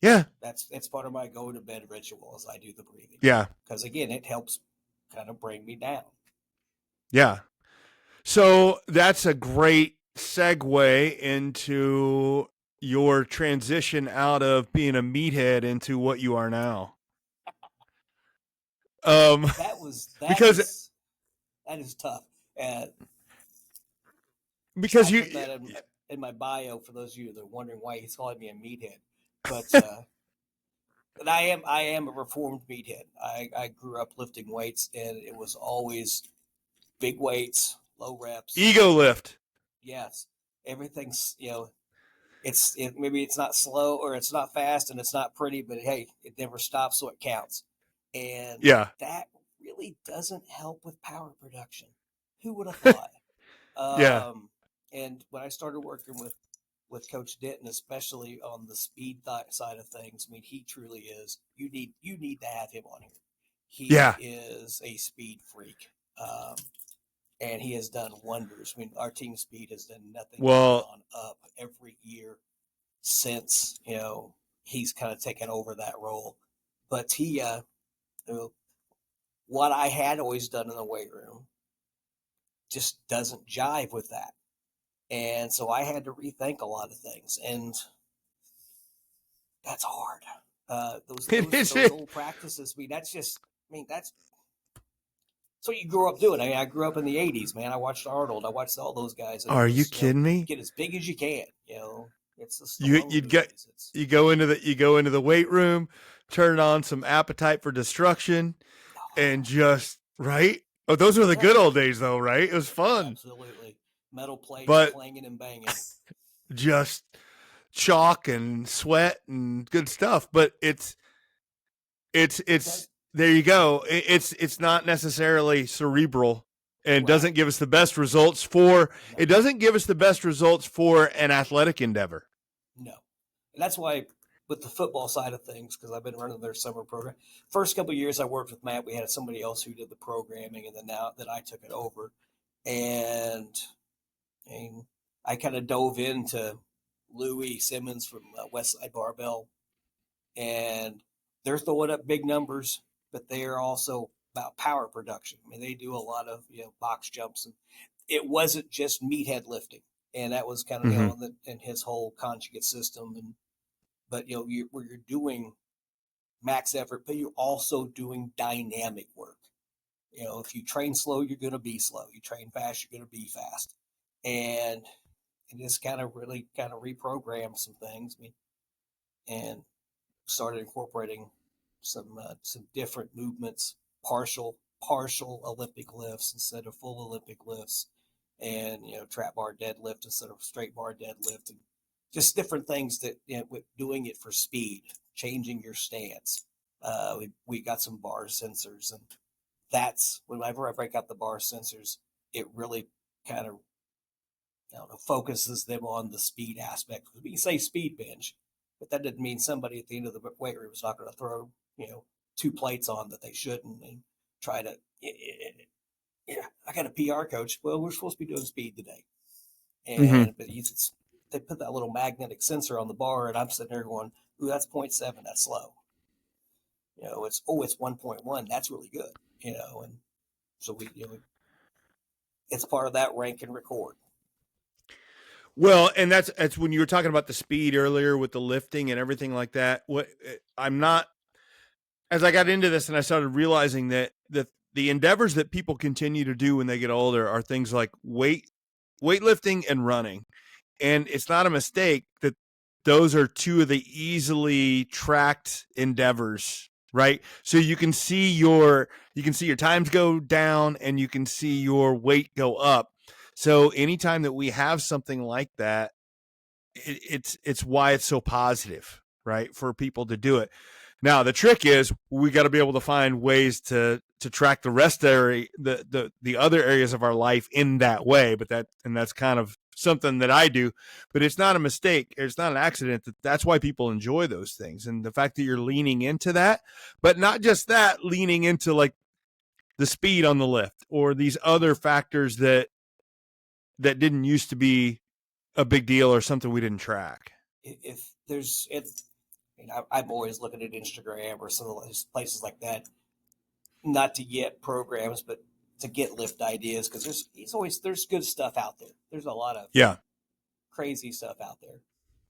Yeah. It's part of my go to bed ritual as I do the breathing. Yeah. Because again, it helps kind of bring me down. Yeah. So that's a great segue into your transition out of being a meathead into what you are now. That is tough. Because I put that in my bio for those of you that are wondering why he's calling me a meathead. But but I am a reformed meathead. I grew up lifting weights, and it was always big weights, low reps, ego lift. Yes, everything's maybe it's not slow or it's not fast and it's not pretty, but hey, it never stops, so it counts. And that really doesn't help with power production. Who would have thought? And when I started working with Coach Denton, especially on the speed side of things, I mean, he truly is. You need to have him on here. He is a speed freak, and he has done wonders. I mean, our team speed has done nothing but gone up every year since he's kind of taken over that role. But he, what I had always done in the weight room, just doesn't jive with that. And so I had to rethink a lot of things, and that's hard. Those old practices. That's what you grew up doing. I grew up in the '80s, man. I watched Arnold. I watched all those guys. Are you kidding me? Get as big as you can. It's the you go into the weight room, turn on some Appetite for Destruction, and just right. Oh, those were the good old days, though, right? It was fun. Absolutely. Metal plate, clanging and banging. Just chalk and sweat and good stuff. But it's there you go. It's not necessarily cerebral and doesn't give us the best results for it doesn't give us the best results for an athletic endeavor. No. And that's why with the football side of things, because I've been running their summer program. First couple of years I worked with Matt, we had somebody else who did the programming, and then now that I took it over, and I kind of dove into Louis Simmons from Westside Barbell, and they're throwing up big numbers, but they are also about power production. I mean, they do a lot of box jumps, and it wasn't just meathead lifting, and that was kind of in his whole conjugate system. But where you're doing max effort, but you're also doing dynamic work. If you train slow, you're going to be slow. You train fast, you're going to be fast. And just kind of really kind of reprogrammed some things. And started incorporating some different movements, partial Olympic lifts instead of full Olympic lifts, and trap bar deadlift instead of straight bar deadlift, and just different things that with doing it for speed, changing your stance. We got some bar sensors, and that's whenever I break out the bar sensors, it really kind of focuses them on the speed aspect. We can say speed bench, but that didn't mean somebody at the end of the weight room is not going to throw 2 plates on that they shouldn't and try to. I got a PR coach. Well, we're supposed to be doing speed today, and but they put that little magnetic sensor on the bar, and I'm sitting there going, "Ooh, that's 0.7. That's slow." It's 1.1. That's really good. And so it's part of that rank and record. Well, and that's when you were talking about the speed earlier with the lifting and everything like that. I'm not, as I got into this and I started realizing that the endeavors that people continue to do when they get older are things like weightlifting and running. And it's not a mistake that those are two of the easily tracked endeavors, right? So you can see your times go down and you can see your weight go up. So anytime that we have something like that, it's why it's so positive, right, for people to do it. Now the trick is we got to be able to find ways to track the rest area, the other areas of our life in that way. But that's kind of something that I do. But it's not a mistake. It's not an accident. That's why people enjoy those things, and the fact that you're leaning into that, but not just that, leaning into like the speed on the lift or these other factors that didn't used to be a big deal or something we didn't track. If there's, I'm always looking at Instagram or some of those places like that, not to get programs, but to get lift ideas, because there's good stuff out there. There's a lot of crazy stuff out there,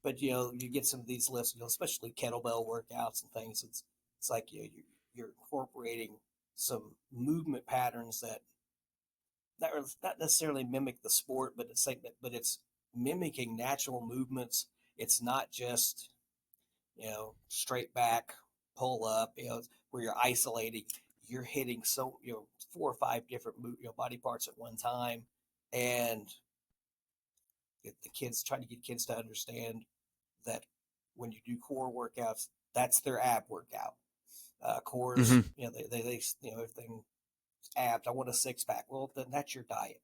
but you get some of these lifts, especially kettlebell workouts and things. It's like you're incorporating some movement patterns that are not necessarily mimic the sport, but it's mimicking natural movements. It's not just straight back, pull up, where you're isolating. You're hitting 4 or 5 different body parts at one time, and trying to get kids to understand that when you do core workouts, that's their ab workout. Cores, they everything abs. I want a 6-pack. Well, then that's your diet.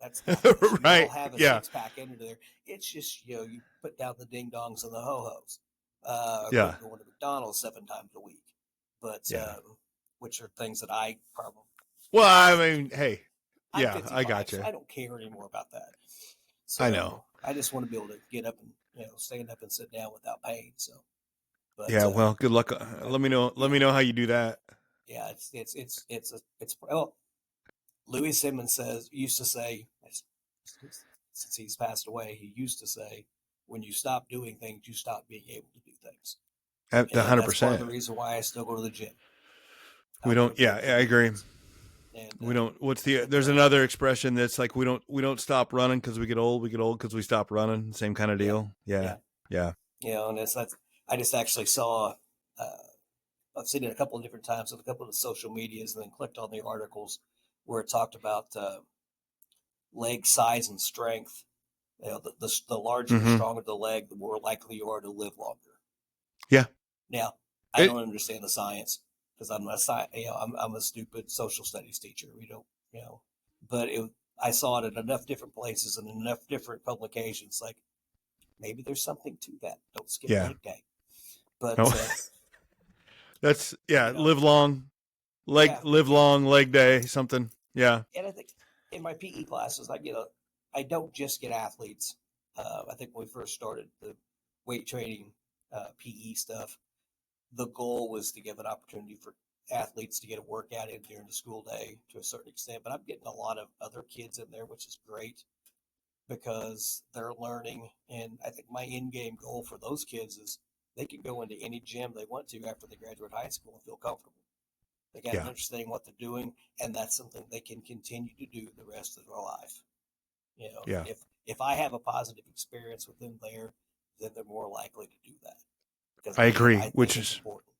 That's not right. You all have a 6-pack under there. It's just you put down the ding dongs and the ho hos. Going to McDonald's 7 times a week, but which are things that I probably. Well, I mean, hey, I got you. I don't care anymore about that. So I know. I just want to be able to get up and stand up and sit down without pain. So. But, well, good luck. Let me know. Let me know how you do that. Yeah, it's well. Louis Simmons used to say, since he's passed away, he used to say, when you stop doing things, you stop being able to do things. 100%. That's part of the reason why I still go to the gym. We don't. Yeah, I agree. And, we don't. There's another expression that's like we don't stop running because we get old. We get old because we stop running. Same kind of deal. Yeah. And I just actually saw. I've seen it a couple of different times on a couple of the social medias, and then clicked on the articles where it talked about leg size and strength. The larger and stronger the leg, the more likely you are to live longer. Yeah. Now, I don't understand the science because I'm a stupid social studies teacher. We don't, but I saw it in enough different places and enough different publications. Like maybe there's something to that. Don't skip leg day. But that's live long leg day, something. Yeah. And I think in my PE classes, I don't just get athletes. I think when we first started the weight training PE stuff, the goal was to give an opportunity for athletes to get a workout in during the school day to a certain extent. But I'm getting a lot of other kids in there, which is great because they're learning. And I think my end game goal for those kids is they can go into any gym they want to after they graduate high school and feel comfortable. They got an understanding what they're doing, and that's something they can continue to do the rest of their life. If I have a positive experience with them there, then they're more likely to do that. Because I agree, which is important.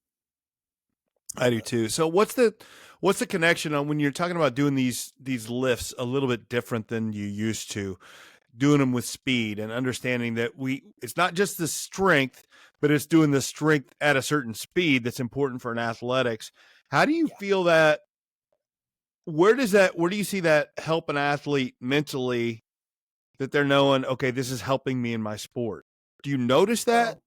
I do too. So what's the connection on when you're talking about doing these lifts a little bit different than you used to, doing them with speed and understanding that it's not just the strength, but it's doing the strength at a certain speed that's important for an athletics. How do you feel that? Where do you see that help an athlete mentally, that they're knowing, okay, this is helping me in my sport? Do you notice that?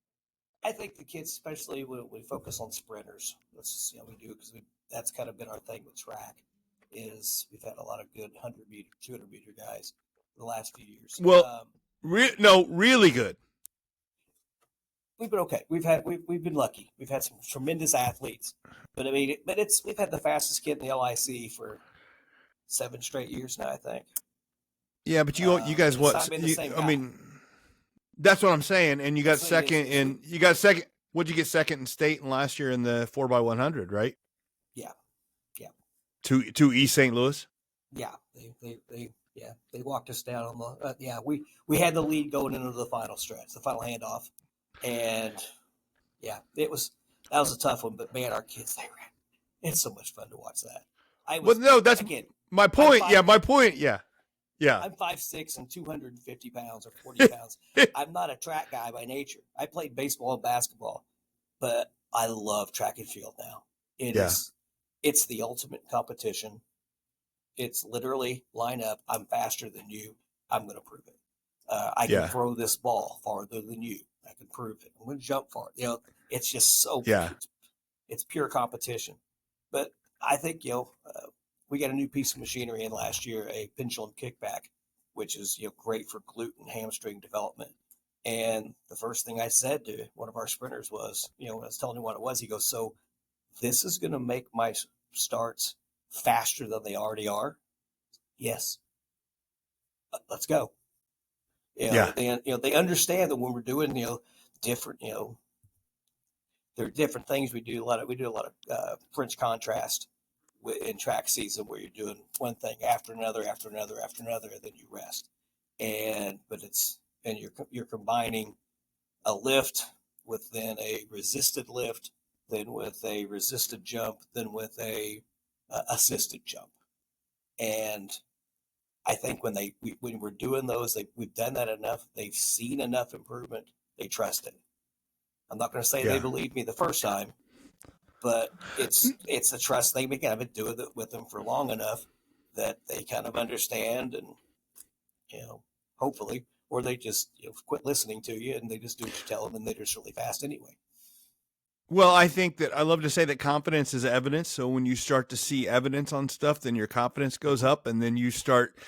I think the kids, especially when we focus on sprinters, that's just, we do because that's kind of been our thing with track. Is we've had a lot of good 100-meter, 200-meter guys the last few years. Well, really good. We've been okay. We've been lucky. We've had some tremendous athletes, but we've had the fastest kid in the LIC for 7 straight years now, I think. Yeah, but you guys It's what? not been the same guy. I mean, that's what I'm saying. And you got The thing second, is, and you got second. What'd you get second in state and last year in the 4x100, right? yeah, yeah, To East St. Louis. yeah. They walked us down on the we had the lead going into the final stretch, the final handoff, and yeah, that was a tough one. But man, our kids, they ran. It's so much fun to watch that. Well, no, that's again. my point. Yeah, my point. Yeah, yeah. I'm 5'6" and 250 pounds or 40 pounds. I'm not a track guy by nature. I played baseball and basketball, but I love track and field now. It's the ultimate competition. It's literally line up. I'm faster than you. I'm going to prove it. I can throw this ball farther than you. I can prove it. I'm going to jump far. It's just so it's pure competition. But I think we got a new piece of machinery in last year, a pendulum kickback, which is great for glute and hamstring development. And the first thing I said to one of our sprinters was, when I was telling him what it was, he goes, "So this is going to make my starts faster than they already are?" Yes. Let's go. And they understand that when we're doing different there are different things we do a lot of French contrast in track season, where you're doing one thing after another, and then you rest. But you're combining a lift with then a resisted lift, then with a resisted jump, then with a assisted jump. And I think when we're doing those, we've done that enough. They've seen enough improvement. They trust it. I'm not going to say they believe me the first time, but it's a trust thing. Again, I've been doing it with them for long enough that they kind of understand, and hopefully, or they just quit listening to you and they just do what you tell them, and they're just really fast anyway. Well, I think that I love to say that confidence is evidence. So when you start to see evidence on stuff, then your confidence goes up, and then you start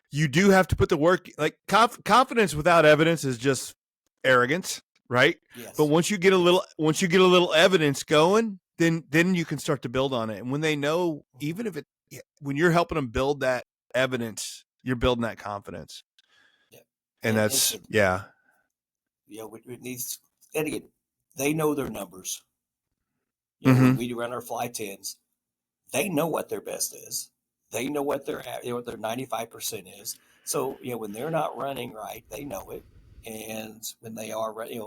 you do have to put the work. Like confidence without evidence is just arrogance, right? Yes. But once you get a little evidence going, then you can start to build on it. And when they know, even if when you're helping them build that evidence, you're building that confidence. Yeah. And that's it needs, and again, they know their numbers. Mm-hmm. When we run our fly 10s, they know what their best is. They know what their 95% is. So when they're not running right, they know it. And when they are running,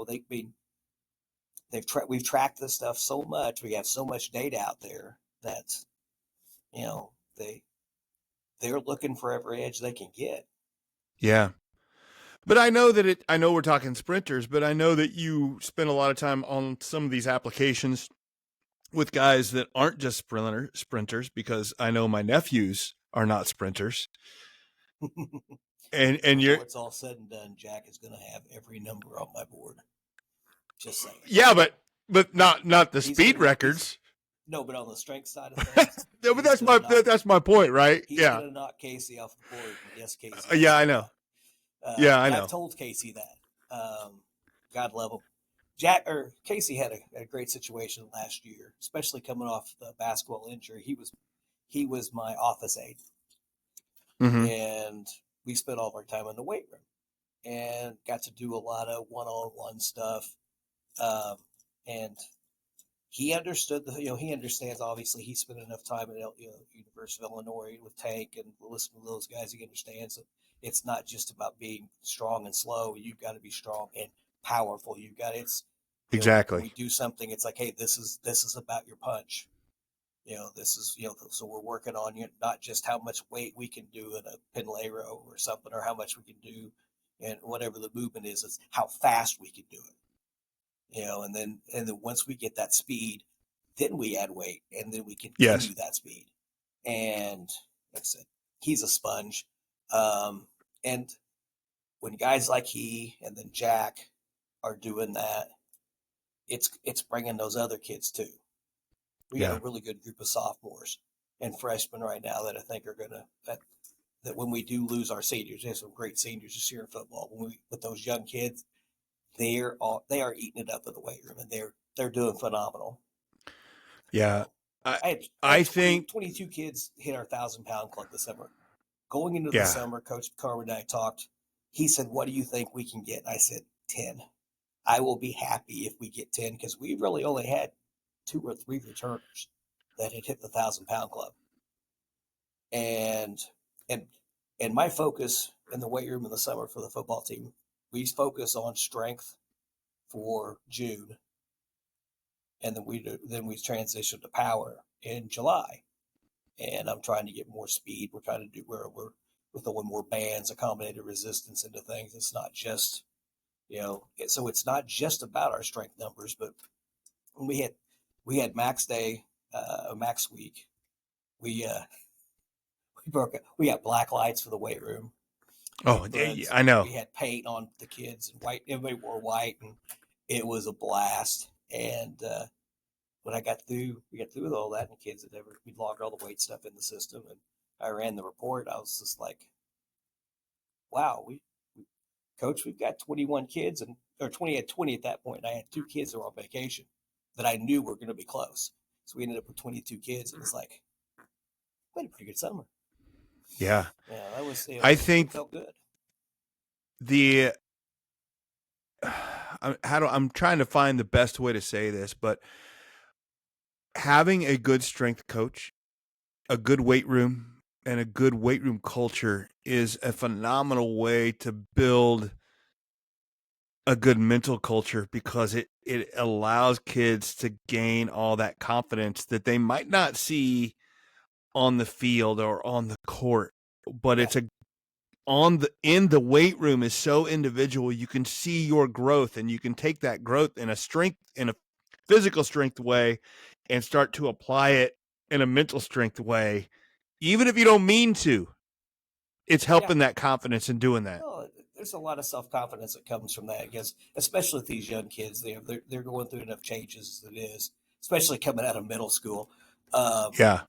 we've tracked this stuff so much. We have so much data out there that they're looking for every edge they can get. Yeah. But I know we're talking sprinters, but I know that you spend a lot of time on some of these applications with guys that aren't just sprinters, because I know my nephews are not sprinters. and before it's all said and done, Jack is going to have every number on my board. Just saying. Yeah, but not the speed records. No, but on the strength side of things. No, but that's my point, right? He's going to knock Casey off the board. Yes, Casey. Yeah, I know. I know. I've told Casey that. God love him. Casey had a great situation last year, especially coming off the basketball injury. He was my office aide, and we spent all of our time in the weight room, and got to do a lot of one-on-one stuff. And he understood he understands. Obviously, he spent enough time at University of Illinois with Tank and listening to those guys. He understands that it's not just about being strong and slow. You've got to be strong and powerful. Exactly. When we do something, it's like, hey, this is about your punch. This is so we're working on not just how much weight we can do in a pinlero or something, or how much we can do, and whatever the movement is, it's how fast we can do it. And then once we get that speed, then we add weight, and then we continue that speed. And like I said, he's a sponge. And when guys like he and then Jack are doing that, it's bringing those other kids too. We got a really good group of sophomores and freshmen right now that I think are gonna that when we do lose our seniors, we have some great seniors this year in football. With those young kids, they are eating it up in the weight room, and they're doing phenomenal. Yeah, I think 22 kids hit our 1,000-pound club this summer. Going into the Yeah. summer, Coach Carmen and I talked. He said, "What do you think we can get?" And I said, 10. I will be happy if we get 10 because we really only had 2 or 3 returners that had hit the 1,000-pound club. And and and my focus in the weight room in the summer for the football team, we focus on strength for June, and then we transition to power in July. And I'm trying to get more speed. We're trying to do where we're throwing more bands, accommodated resistance into things. It's not just so it's not just about our strength numbers, but when we had max day, max week. We we got black lights for the weight room. Oh, yeah, I know. We had paint on the kids and white. Everybody wore white, and it was a blast. And when we got through with all that, and the kids we logged all the weight stuff in the system, and I ran the report. I was just like, wow, Coach, we've got 21 kids, or 20 at 20 at that point. And I had 2 kids that were on vacation that I knew were going to be close. So we ended up with 22 kids, and it's like, we had a pretty good summer. Yeah. Yeah, that was. I think it felt good. I'm trying to find the best way to say this, but having a good strength coach, a good weight room, and a good weight room culture is a phenomenal way to build a good mental culture, because it allows kids to gain all that confidence that they might not see on the field or on the court, but it's in the weight room is so individual. You can see your growth, and you can take that growth in a physical strength way and start to apply it in a mental strength way, even if you don't mean to. It's helping that confidence in doing that. Oh, there's a lot of self-confidence that comes from that, because especially with these young kids, they're going through enough changes as it is, especially coming out of middle school. Yeah.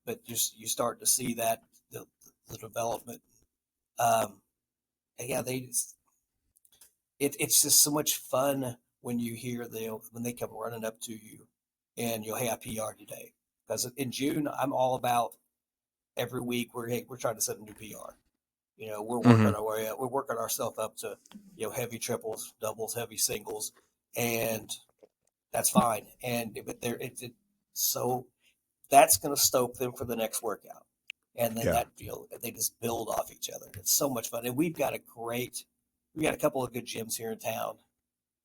But you start to see that the development. It's just so much fun when you hear when they come running up to you and hey, I PR today. Because in June, I'm all about every week we're trying to set a new PR. We're working our way up. We're working ourselves up to heavy triples, doubles, heavy singles, and that's fine. But so that's going to stoke them for the next workout, and then they just build off each other. It's so much fun, and we got a couple of good gyms here in town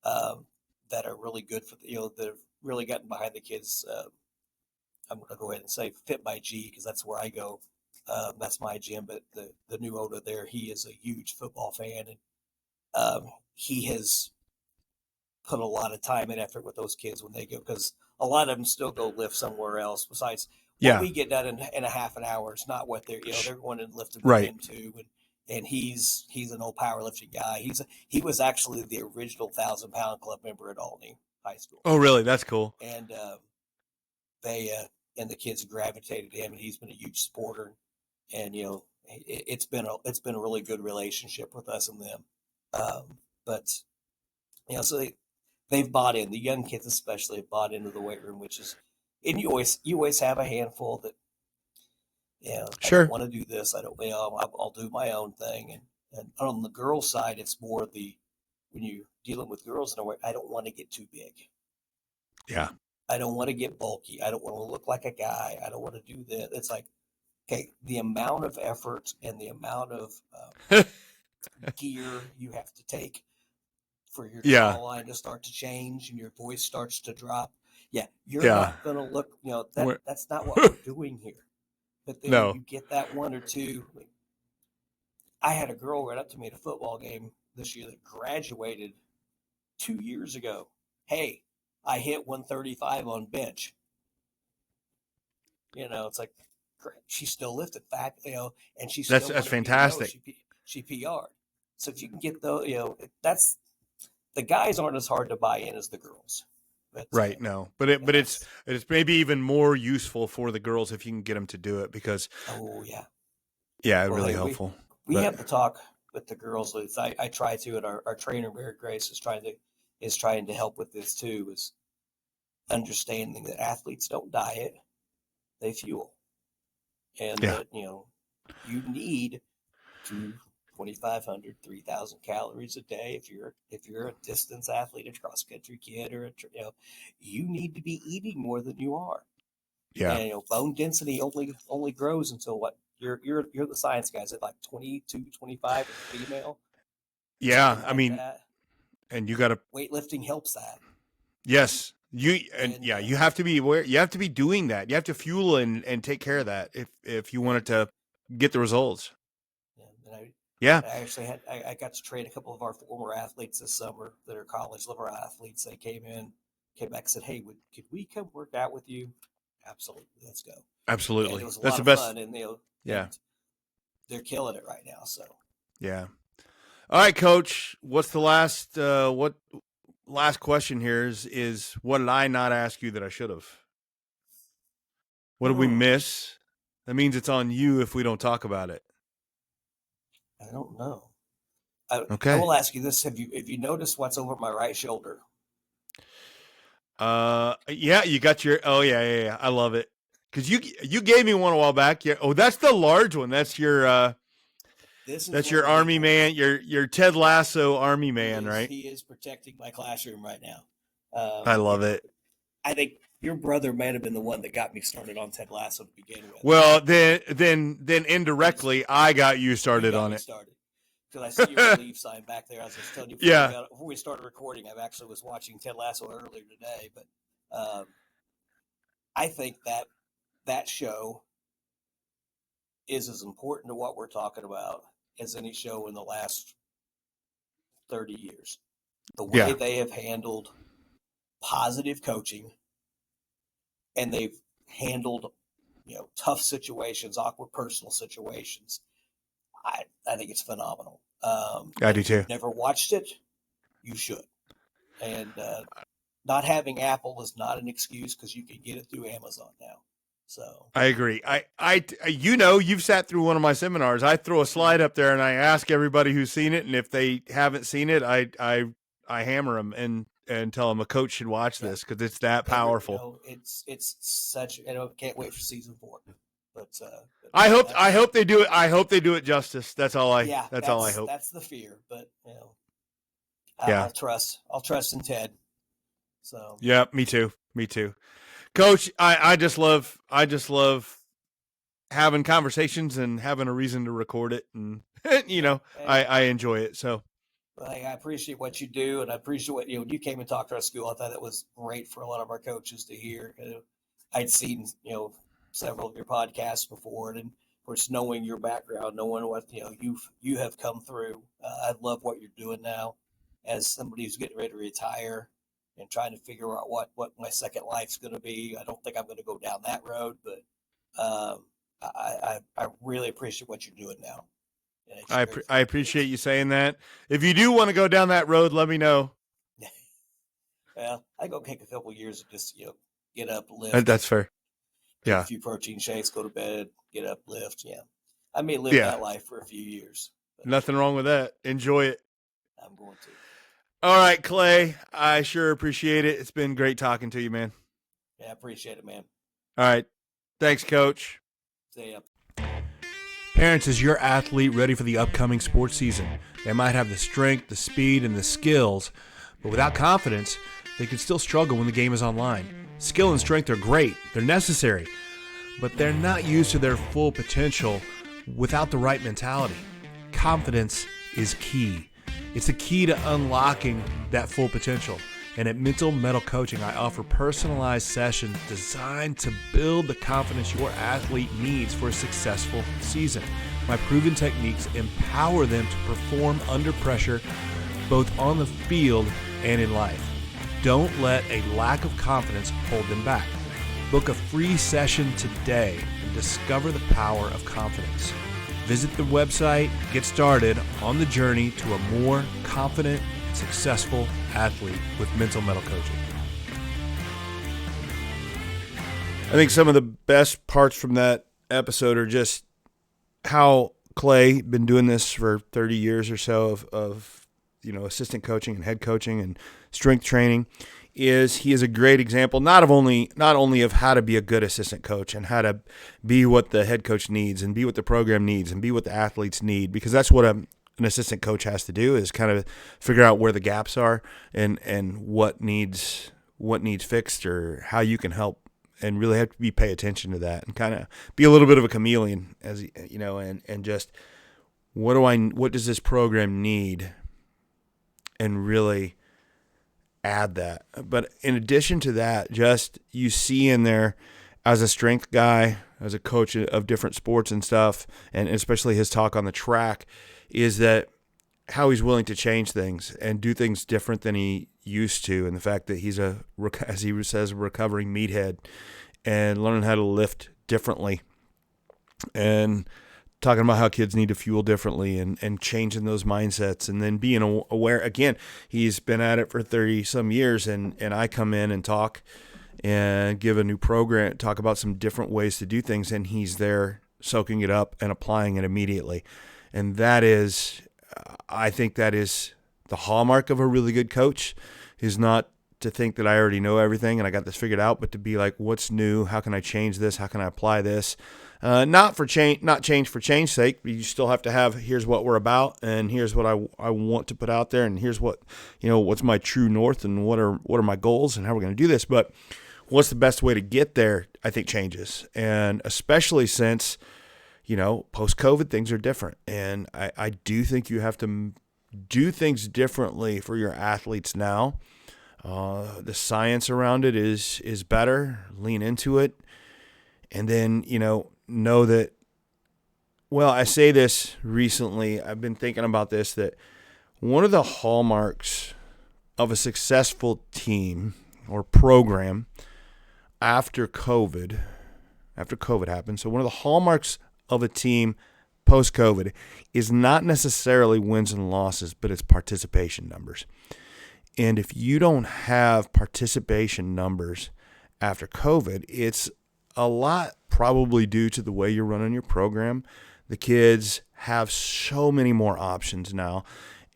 that are really good for that have really gotten behind the kids. I'm going to go ahead and say Fit by G, because that's where I go. That's my gym, but the new owner there, he is a huge football fan, and he has put a lot of time and effort with those kids when they go, because a lot of them still go lift somewhere else besides what we get done in a half an hour. It's not what they're going and lifting with him too, and he's an old powerlifting guy. He was actually the original 1,000-pound club member at Albany High School. Oh, really? That's cool. And and the kids gravitated to him, and he's been a huge supporter. And it's been a really good relationship with us and them. But so they've bought in. The young kids especially have bought into the weight room, which is, and you always have a handful that I don't want to do this. I don't. I'll do my own thing. And on the girls' side, it's more when you're dealing with girls in a way, I don't want to get too big. Yeah. I don't want to get bulky. I don't want to look like a guy. I don't want to do that. It's like, okay, the amount of effort and the amount of gear you have to take for your jawline to start to change and your voice starts to drop. Yeah, you're not going to look, that's not what we're doing here. But then you get that one or two. I had a girl right up to me at a football game this year that graduated 2 years ago. Hey, I hit 135 on bench. It's like, she still lifted fat, and she still that's fantastic. She PR'd. So if you can get that's the guys aren't as hard to buy in as the girls. But, no, but it's maybe even more useful for the girls if you can get them to do it, because really helpful. We have to talk with the girls. I try to, and our trainer Mary Grace is trying to help with this too. Is understanding that athletes don't diet, they fuel, and that You need 2,500, 3,000 calories a day. If you're a distance athlete, a cross country kid, or you need to be eating more than you are. Yeah. And bone density only grows until what? You're the science guys at like 22, 25 as a female. Yeah, Like I mean, that. and you got to Weightlifting helps that. Yes, you have to be aware. You have to be doing that. You have to fuel and take care of that if you wanted to get the results. Yeah, I actually I got to train a couple of our former athletes this summer that are college level athletes. They came back and said, "Hey, could we come work out with you?" Absolutely, let's go. Absolutely, and it was a that's lot the of best. Fun, and they're killing it right now. So yeah. All right, Coach. What's the last last question here is what did I not ask you that I should have? What did we miss? That means it's on you if we don't talk about it. I don't know. Okay. I will ask you this: Have you noticed what's over my right shoulder? Yeah, you got your. Oh yeah. I love it because you gave me one a while back. Yeah. Oh, that's the large one. That's your. That's your Army man. Your Ted Lasso Army man, right? He is protecting my classroom right now. I love it. I think your brother might have been the one that got me started on Ted Lasso to begin with. Well, then indirectly, I got you started on it. Because I see your leave sign back there. I was just telling you before we started recording, I actually was watching Ted Lasso earlier today. But I think that show is as important to what we're talking about as any show in the last 30 years. The way they have handled positive coaching, and they've handled tough situations, awkward personal situations. I think it's phenomenal. I do too. If you've never watched it, you should. And not having Apple is not an excuse because you can get it through Amazon now. So I agree. You've sat through one of my seminars. I throw a slide up there and I ask everybody who's seen it, and if they haven't seen it, I hammer them and tell them a coach should watch this because it's that powerful. It's such. Can't wait for season 4. But I hope they do it. I hope they do it justice. That's all I hope. That's the fear, but I'll trust in Ted. So yeah, me too. Coach, I just love having conversations and having a reason to record it, and I enjoy it. So I appreciate what you do, and I appreciate what you came and talked to our school. I thought that was great for a lot of our coaches to hear. I'd seen several of your podcasts before, and of course knowing your background, knowing what you have come through. I love what you're doing now as somebody who's getting ready to retire and trying to figure out what my second life's going to be. I don't think I'm going to go down that road, but I really appreciate what you're doing now. I appreciate you saying that. If you do want to go down that road, let me know. Well, I go take a couple of years of just get up, lift. That's fair. Yeah. A few protein shakes, go to bed, get up, lift. Yeah. I may live that life for a few years. Nothing wrong with that. Enjoy it. I'm going to. All right, Klay. I sure appreciate it. It's been great talking to you, man. Yeah, I appreciate it, man. All right. Thanks, Coach. See ya. Parents, is your athlete ready for the upcoming sports season? They might have the strength, the speed, and the skills, but without confidence, they can still struggle when the game is online. Skill and strength are great. They're necessary, but they're not used to their full potential without the right mentality. Confidence is key. It's the key to unlocking that full potential. And at Mental Mettle Coaching, I offer personalized sessions designed to build the confidence your athlete needs for a successful season. My proven techniques empower them to perform under pressure, both on the field and in life. Don't let a lack of confidence hold them back. Book a free session today and discover the power of confidence. Visit the website, get started on the journey to a more confident, successful athlete with Mental Mettle Coaching. I think some of the best parts from that episode are just how Klay been doing this for 30 years or so of assistant coaching and head coaching and strength training. is he is a great example, not only of how to be a good assistant coach and how to be what the head coach needs and be what the program needs and be what the athletes need, because that's what an assistant coach has to do, is kind of figure out where the gaps are and what needs fixed or how you can help, and really have to pay attention to that and kind of be a little bit of a chameleon, as you know, and just what does this program need, and really add that. But in addition to that, just you see in there, as a strength guy, as a coach of different sports and stuff, and especially his talk on the track, is that how he's willing to change things and do things different than he used to, and the fact that he's as he says, a recovering meathead, and learning how to lift differently, and talking about how kids need to fuel differently, and changing those mindsets, and then being aware. Again, he's been at it for 30-some years, and I come in and talk and give a new program, talk about some different ways to do things, and he's there soaking it up and applying it immediately. And that is, I think that is the hallmark of a really good coach, is not to think that I already know everything and I got this figured out, but to be like, what's new? How can I change this? How can I apply this? Not change for change's sake. You still have to have, here's what we're about, and here's what I want to put out there, and here's what, what's my true north, and what are my goals, and how we're going to do this. But what's the best way to get there, I think, changes. And especially since, post-COVID, things are different. And I do think you have to do things differently for your athletes now. The science around it is better. Lean into it. And then, know that, well, I say this recently, I've been thinking about this, that one of the hallmarks of a successful team or program after COVID happened, so one of the hallmarks of a team post-COVID is not necessarily wins and losses, but it's participation numbers. And if you don't have participation numbers after COVID, it's a lot probably due to the way you're running your program. The kids have so many more options now,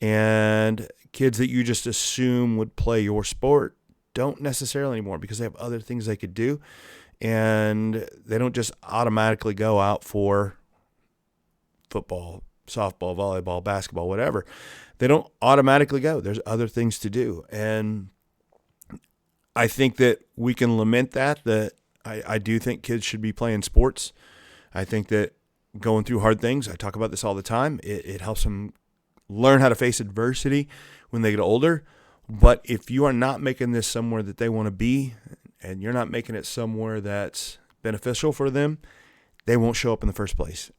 and kids that you just assume would play your sport don't necessarily anymore, because they have other things they could do, and they don't just automatically go out for football, softball, volleyball, basketball, whatever. They don't automatically go. There's other things to do. And I think that we can lament that I do think kids should be playing sports. I think that going through hard things, I talk about this all the time, it helps them learn how to face adversity when they get older. But if you are not making this somewhere that they want to be, and you're not making it somewhere that's beneficial for them, they won't show up in the first place.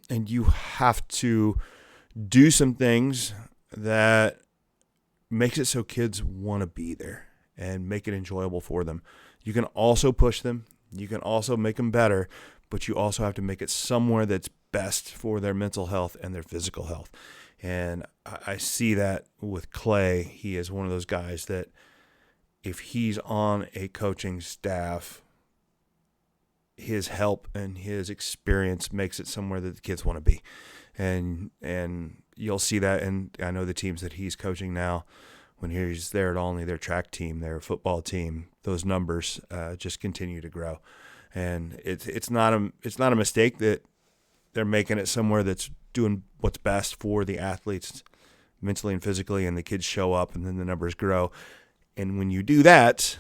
And you have to do some things that makes it so kids want to be there and make it enjoyable for them. You can also push them. You can also make them better, but you also have to make it somewhere that's best for their mental health and their physical health. And I see that with Klay. He is one of those guys that if he's on a coaching staff, his help and his experience makes it somewhere that the kids want to be. And you'll see that, and I know the teams that he's coaching now, when he's there at Olney, their track team, their football team, those numbers just continue to grow. And it's not a mistake that they're making it somewhere that's doing what's best for the athletes mentally and physically, and the kids show up, and then the numbers grow. And when you do that,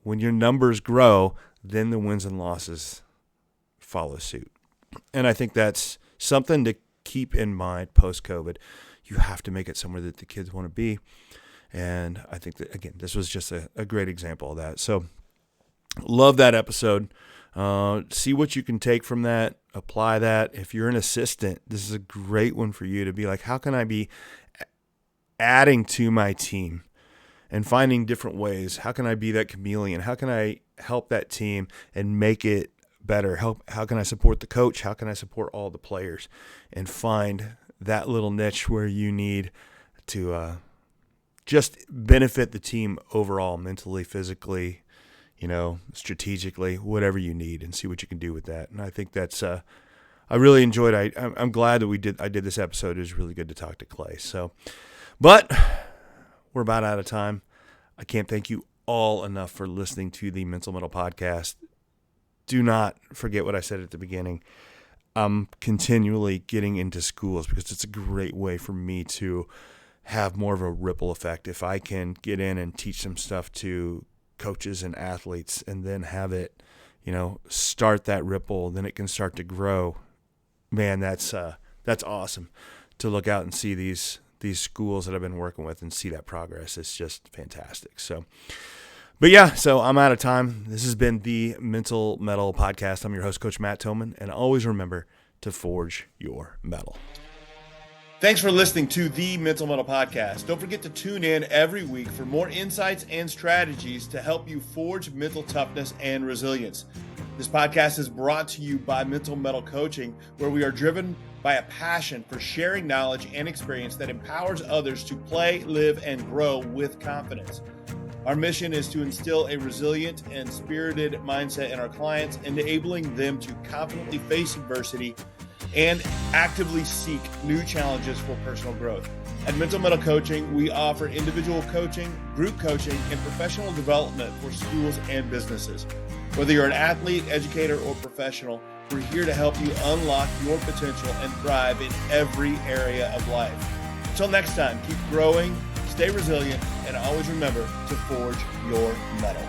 when your numbers grow, then the wins and losses follow suit. And I think that's something to keep in mind post-COVID. You have to make it somewhere that the kids want to be. And I think that, again, this was just a great example of that. So love that episode. See what you can take from that. Apply that. If you're an assistant, this is a great one for you to be like, how can I be adding to my team and finding different ways? How can I be that chameleon? How can I help that team and make it better? How can I support the coach? How can I support all the players? And find that little niche where you need to just benefit the team overall, mentally, physically, strategically, whatever you need, and see what you can do with that. And I think that's I really enjoyed it. I'm glad that I did this episode. It was really good to talk to Klay. So, but we're about out of time. I can't thank you all enough for listening to the Mental Mettle Podcast. Do not forget what I said at the beginning. I'm continually getting into schools because it's a great way for me to have more of a ripple effect. If I can get in and teach some stuff to coaches and athletes and then have it, start that ripple, then it can start to grow. Man, that's awesome to look out and see these schools that I've been working with and see that progress. It's just fantastic. So I'm out of time. This has been the Mental Mettle Podcast. I'm your host, Coach Matt Thomann, and always remember to forge your metal. Thanks for listening to the Mental Mettle Podcast. Don't forget to tune in every week for more insights and strategies to help you forge mental toughness and resilience. This podcast is brought to you by Mental Mettle Coaching, where we are driven by a passion for sharing knowledge and experience that empowers others to play, live, and grow with confidence. Our mission is to instill a resilient and spirited mindset in our clients, enabling them to confidently face adversity and actively seek new challenges for personal growth. At Mental Mettle Coaching, we offer individual coaching, group coaching, and professional development for schools and businesses. Whether you're an athlete, educator, or professional, we're here to help you unlock your potential and thrive in every area of life. Until next time, keep growing, stay resilient, and always remember to forge your metal.